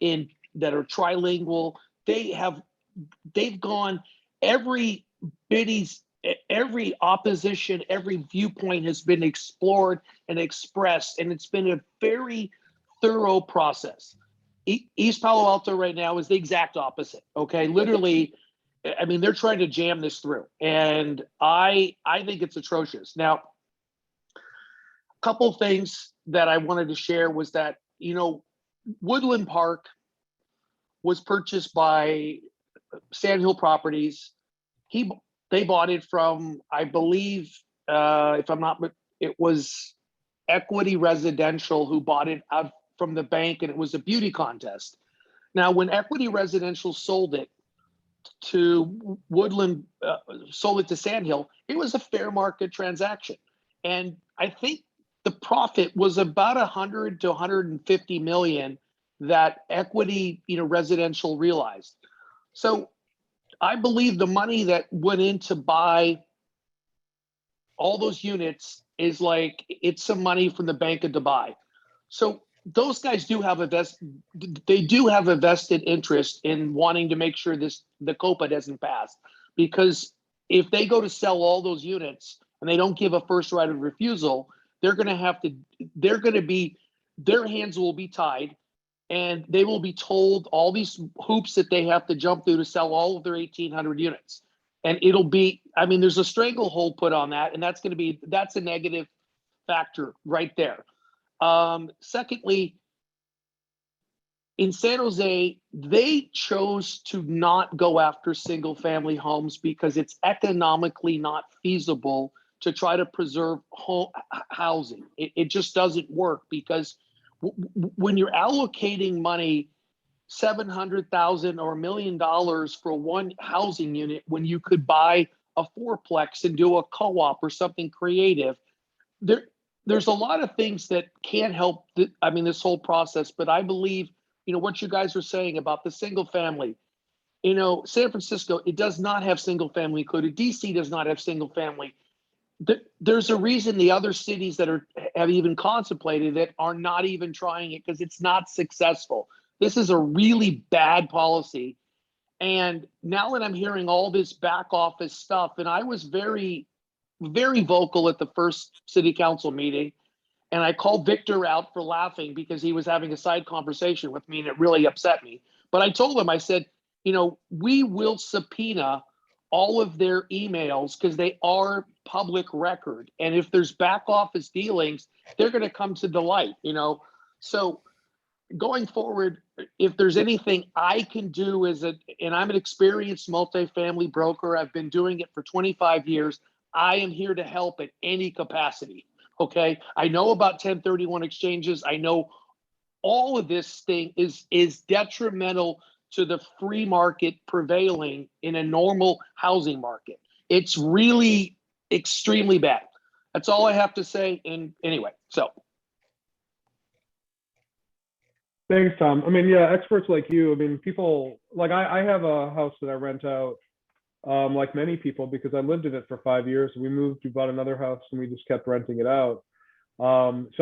trilingual. They've gone every opposition, every viewpoint has been explored and expressed, and it's been a very thorough process. East Palo Alto right now is the exact opposite. Okay, literally, I mean, they're trying to jam this through, and I think it's atrocious. Now, a couple things that I wanted to share was that, you know, Woodland Park was purchased by Sandhill Properties. They bought it from, I believe, if I'm not, it was Equity Residential who bought it out from the bank, and it was a beauty contest. Now, when Equity Residential sold it to Woodland, sold it to Sandhill, it was a fair market transaction. And I think the profit was about 100 to 150 million that Equity, Residential realized. So I believe the money that went in to buy all those units is like, it's some money from the Bank of Dubai. So those guys do have a vested interest in wanting to make sure the COPA doesn't pass, because if they go to sell all those units and they don't give a first right of refusal, their hands will be tied, and they will be told all these hoops that they have to jump through to sell all of their 1,800 units. And it'll be, I mean, there's a stranglehold put on that, and that's a negative factor right there. Secondly, in San Jose, they chose to not go after single family homes because it's economically not feasible to try to preserve housing. It just doesn't work, because when you're allocating money, $700,000 or $1 million for one housing unit, when you could buy a fourplex and do a co-op or something creative, there's a lot of things that can't help this whole process. But I believe, what you guys are saying about the single family, San Francisco, it does not have single family included. DC does not have single family. There's a reason the other cities that have even contemplated it are not even trying it, because it's not successful. This is a really bad policy. And now that I'm hearing all this back office stuff, and I was very, very vocal at the first city council meeting, and I called Victor out for laughing because he was having a side conversation with me, and it really upset me. But I told him, I said, we will subpoena all of their emails because they are public record. And if there's back office dealings, they're going to come to the light, So going forward, if there's anything I can do and I'm an experienced multifamily broker, I've been doing it for 25 years. I am here to help at any capacity. Okay, I know about 1031 exchanges. I know all of this thing is detrimental to the free market prevailing in a normal housing market. It's really extremely bad. That's all I have to say. And anyway, so. Thanks, Tom. I mean, yeah, experts like you, I mean, people, like I have a house that I rent out, like many people, because I lived in it for 5 years. We moved, we bought another house and we just kept renting it out. So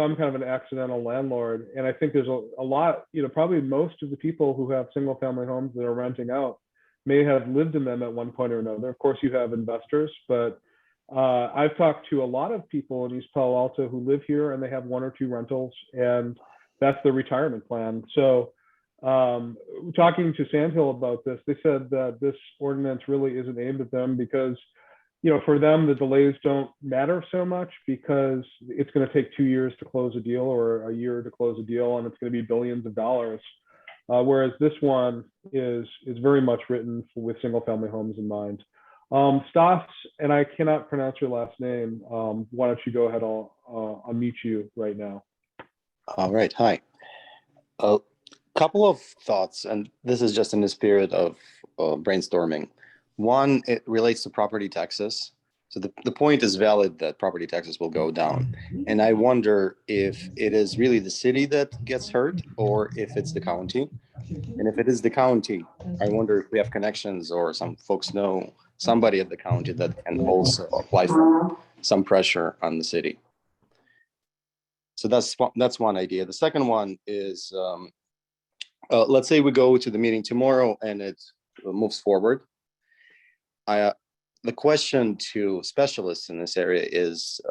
I'm kind of an accidental landlord. And I think there's a lot, you know, probably most of the people who have single family homes that are renting out may have lived in them at one point or another. Of course, you have investors, but I've talked to a lot of people in East Palo Alto who live here and they have 1 or 2 rentals, and that's their retirement plan. So talking to Sandhill about this, they said that this ordinance really isn't aimed at them because, you know, for them, the delays don't matter so much because it's going to take 2 years to close a deal or a year to close a deal, and it's going to be billions of dollars. Whereas this one is very much written with single family homes in mind. Stas, and I cannot pronounce your last name. Why don't you go ahead? I'll unmute you right now. All right, hi. A couple of thoughts, and this is just in the spirit of brainstorming. One, it relates to property taxes. So the point is valid that property taxes will go down. And I wonder if it is really the city that gets hurt or if it's the county. And if it is the county, I wonder if we have connections or some folks know somebody at the county that can also apply for some pressure on the city. So that's one idea. The second one is, let's say we go to the meeting tomorrow and it moves forward. The question to specialists in this area is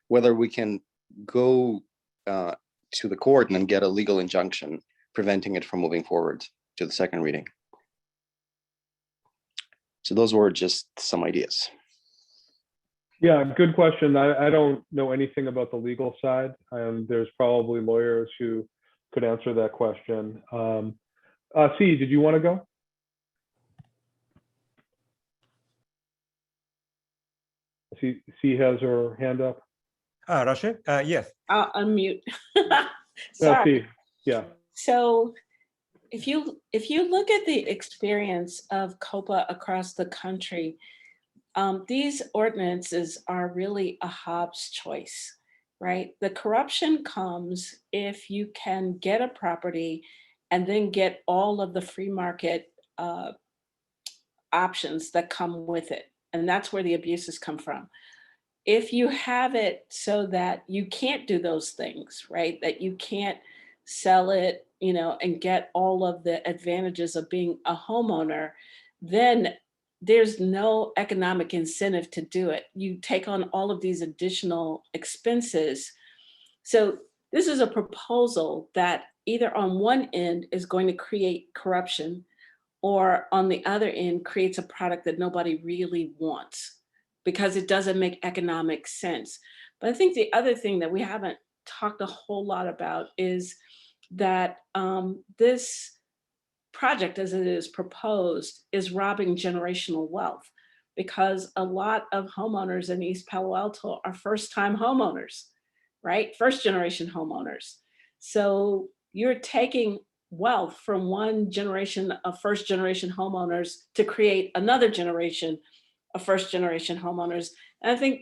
whether we can go to the court and get a legal injunction preventing it from moving forward to the second reading. So those were just some ideas. Yeah, good question. I don't know anything about the legal side, and there's probably lawyers who could answer that question. C, did you want to go? C has her hand up. Rashid, yes. I'll unmute. No, Sorry. C, yeah. So if you look at the experience of COPA across the country, these ordinances are really a Hobbes choice, right? The corruption comes if you can get a property and then get all of the free market options that come with it. And that's where the abuses come from. If you have it so that you can't do those things, right? That you can't sell it, you know, and get all of the advantages of being a homeowner, then there's no economic incentive to do it. You take on all of these additional expenses. So this is a proposal that either on one end is going to create corruption, or on the other end creates a product that nobody really wants because it doesn't make economic sense. But I think the other thing that we haven't talked a whole lot about is that this project as it is proposed is robbing generational wealth, because a lot of homeowners in East Palo Alto are first-time homeowners, right? First generation homeowners. So you're taking wealth from one generation of first generation homeowners to create another generation of first generation homeowners. And I think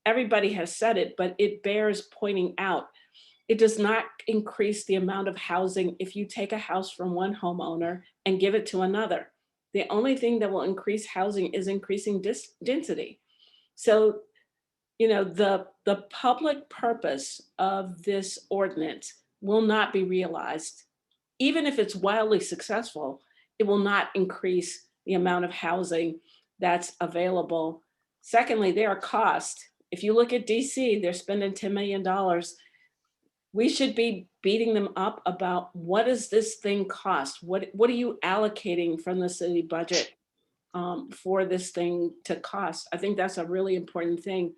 everybody has said it, but it bears pointing out. It does not increase the amount of housing if you take a house from one homeowner and give it to another. The only thing that will increase housing is increasing density. So, you know, the public purpose of this ordinance will not be realized. Even if it's wildly successful, it will not increase the amount of housing that's available. Secondly, there are costs. If you look at DC, they're spending $10 million. We should be beating them up about what does this thing cost? What are you allocating from the city budget for this thing to cost? I think that's a really important thing.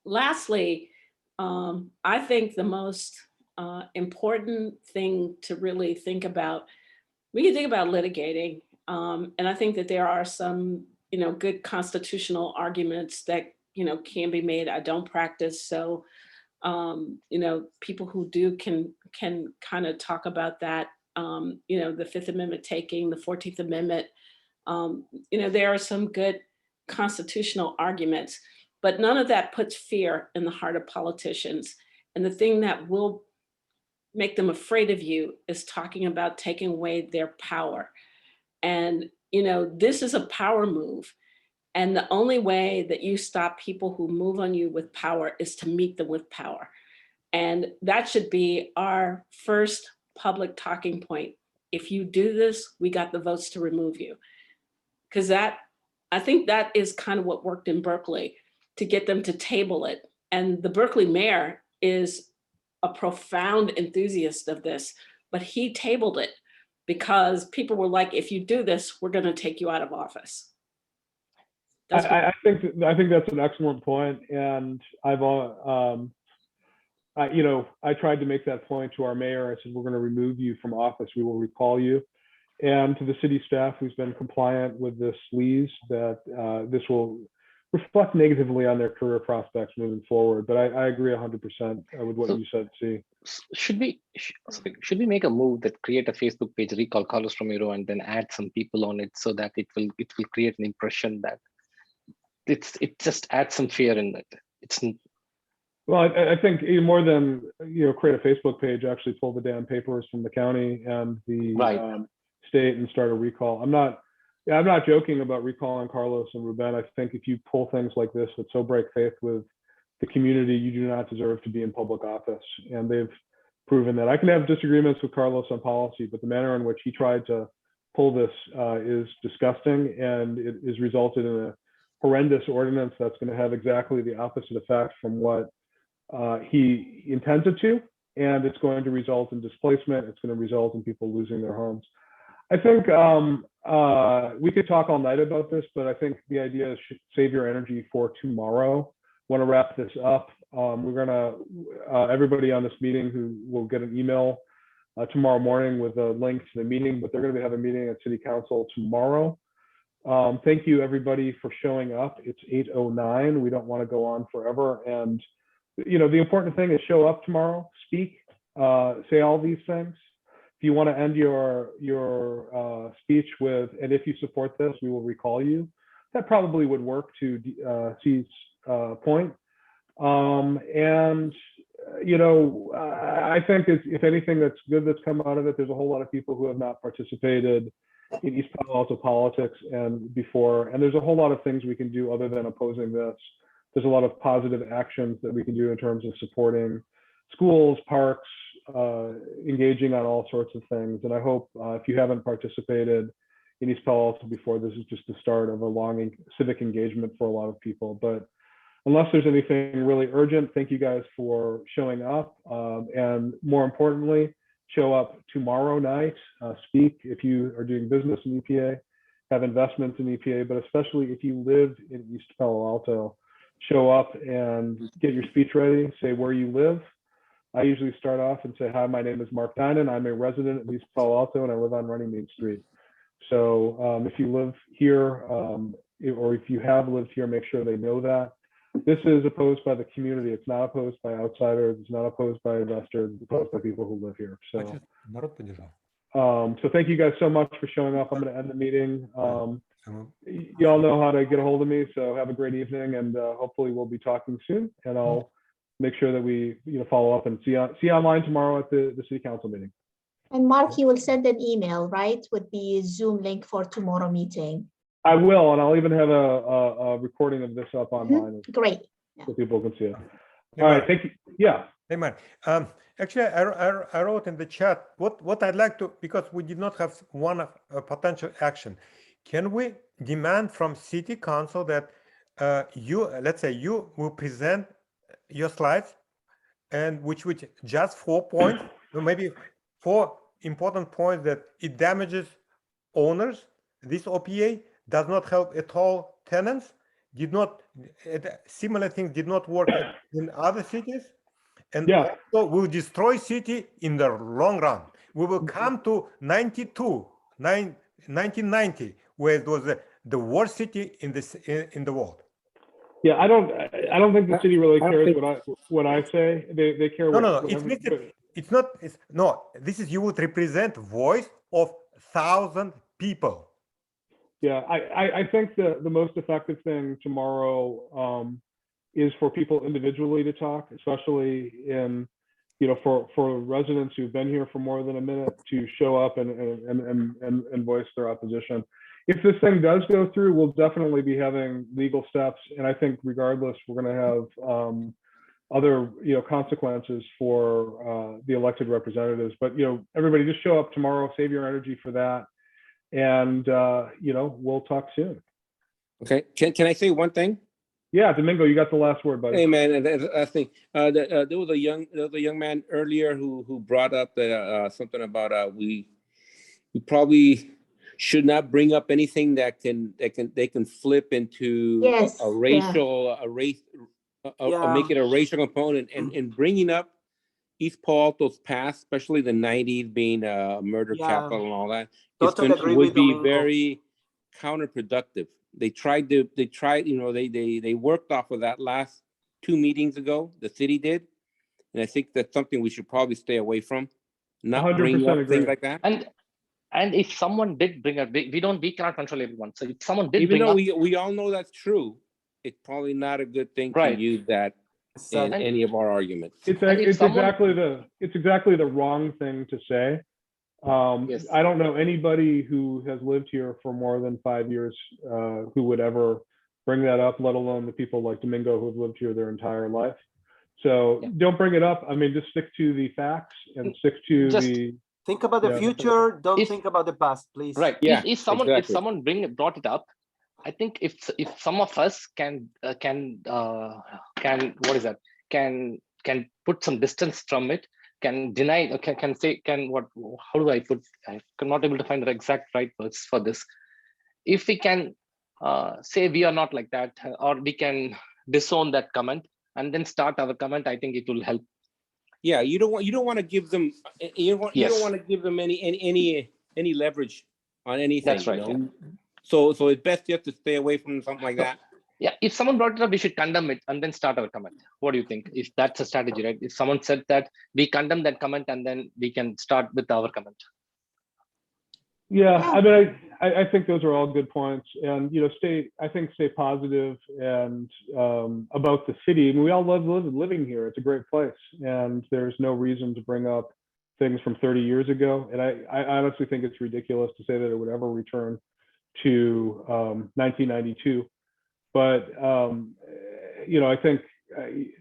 Lastly, I think the most important thing to really think about, we can think about litigating. And I think that there are some, you know, good constitutional arguments that can be made. I don't practice, so people who do can kind of talk about that. The Fifth Amendment taking, the 14th Amendment. There are some good constitutional arguments, but none of that puts fear in the heart of politicians. And the thing that will make them afraid of you is talking about taking away their power. And, this is a power move. And the only way that you stop people who move on you with power is to meet them with power. And that should be our first public talking point. If you do this, we got the votes to remove you. Because I think that is kind of what worked in Berkeley to get them to table it. And the Berkeley mayor is a profound enthusiast of this, but he tabled it because people were like, if you do this, we're going to take you out of office. I think that's an excellent point, and I tried to make that point to our mayor. I said, we're going to remove you from office. We will recall you. And to the city staff who's been compliant with this sleaze, that this will reflect negatively on their career prospects moving forward. But I agree 100% with what you said, C. Should we make a move that create a Facebook page, recall Carlos Romero, and then add some people on it so that it will create an impression that it just adds some fear in it. Well, I think even more than create a Facebook page, actually pull the damn papers from the county and the state and start a recall. I'm not joking about recalling Carlos and Ruben. I think if you pull things like this that so break faith with the community, you do not deserve to be in public office. And they've proven that. I can have disagreements with Carlos on policy, but the manner in which he tried to pull this is disgusting, and it has resulted in a horrendous ordinance that's going to have exactly the opposite effect from what he intended to, and it's going to result in displacement. It's going to result in people losing their homes. I think we could talk all night about this, but I think the idea is save your energy for tomorrow. Want to wrap this up. We're gonna everybody on this meeting who will get an email tomorrow morning with a link to the meeting, but they're going to have a meeting at City Council tomorrow. Thank you everybody for showing up. It's 8:09. We don't want to go on forever, and the important thing is show up tomorrow, speak, say all these things. If you want to end your speech with, and if you support this, we will recall you. That probably would work to C's point. I think if anything that's good that's come out of it, there's a whole lot of people who have not participated in East Palo Alto politics and before, and there's a whole lot of things we can do other than opposing this. There's a lot of positive actions that we can do in terms of supporting schools, parks, engaging on all sorts of things. And I hope if you haven't participated in East Palo Alto before, this is just the start of a long civic engagement for a lot of people. But unless there's anything really urgent, thank you guys for showing up. And more importantly, show up tomorrow night, speak if you are doing business in EPA, have investments in EPA, but especially if you live in East Palo Alto, show up and get your speech ready, say where you live. I usually start off and say, hi, my name is Mark Dinan. I'm a resident of East Palo Alto and I live on Runnymede Street. So if you live here or if you have lived here, make sure they know that. This is opposed by the community. It's not opposed by outsiders. It's not opposed by investors. It's opposed by people who live here. So, so thank you guys so much for showing up. I'm going to end the meeting. You all know how to get a hold of me. So have a great evening, and hopefully we'll be talking soon. And I'll make sure that we follow up and see you online tomorrow at the City Council meeting. And Mark, you will send an email, right, with the Zoom link for tomorrow meeting. I will, and I'll even have a recording of this up online. Great. So people can see it. All right, thank you. Yeah. Hey, man. Actually, I wrote in the chat what I'd like to, because we did not have one potential action. Can we demand from City Council that let's say you will present your slides, and which just 4 points, or maybe 4 important points that it damages owners. This OPA does not help at all tenants, similar things did not work in other cities, and also will destroy city in the long run. We will come to 1990, where it was the worst city in the world. Yeah, I don't think the city really cares what I say. They care No, what, no, no. what It's every- Mr. It's not. It's no. This is you would represent voice of 1,000 people. Yeah, I think the most effective thing tomorrow is for people individually to talk, especially in, for residents who've been here for more than a minute to show up and voice their opposition. If this thing does go through, we'll definitely be having legal steps, and I think regardless, we're going to have other consequences for the elected representatives. But everybody just show up tomorrow, save your energy for that, and we'll talk soon. Okay, can I say one thing? Yeah, Domingo, you got the last word, buddy. Hey man, I think there was a young man earlier who brought up something about we probably should not bring up anything that they can flip into Yes, a racial make it a racial component, and bringing up East Palo Alto's past, especially the 90s being a murder capital and all that, would be very counterproductive. They worked off of that last 2 meetings ago, the city did. And I think that's something we should probably stay away from. Not bring up things like that. And if someone did bring up, we cannot control everyone. So if someone did even bring though up, we all know that's true, it's probably not a good thing to use that in any of our arguments. It's exactly the wrong thing to say. I don't know anybody who has lived here for more than 5 years who would ever bring that up, let alone the people like Domingo who have lived here their entire life. So don't bring it up. I mean, just stick to the facts and stick to the. Think about the future. Don't think about the past, please. Right. Yeah. If someone brought it up, I think if some of us can put some distance from it, can deny, how do I put, I'm not able to find the exact right words for this. If we can say we are not like that, or we can disown that comment and then start our comment, I think it will help. Yeah, you don't want to give them you don't want to give them any leverage on anything. That's right. Yeah. So it's best just to stay away from something like that. Yeah, if someone brought it up, we should condemn it and then start our comment. What do you think? If that's a strategy, right? If someone said that, we condemn that comment and then we can start with our comment. Yeah, I mean, I think those are all good points, and stay positive and about the city. I mean, we all love living here. It's a great place, and there's no reason to bring up things from 30 years ago. And I honestly think it's ridiculous to say that it would ever return to 1992. But I think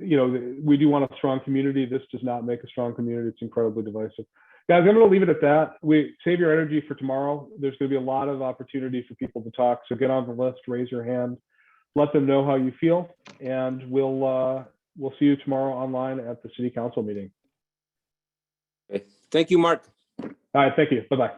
we do want a strong community. This does not make a strong community. It's incredibly divisive. Guys, I'm going to leave it at that. Save your energy for tomorrow. There's going to be a lot of opportunity for people to talk. So get on the list, raise your hand, let them know how you feel, and we'll see you tomorrow online at the city council meeting. Okay. Thank you, Mark. All right, thank you. Bye-bye.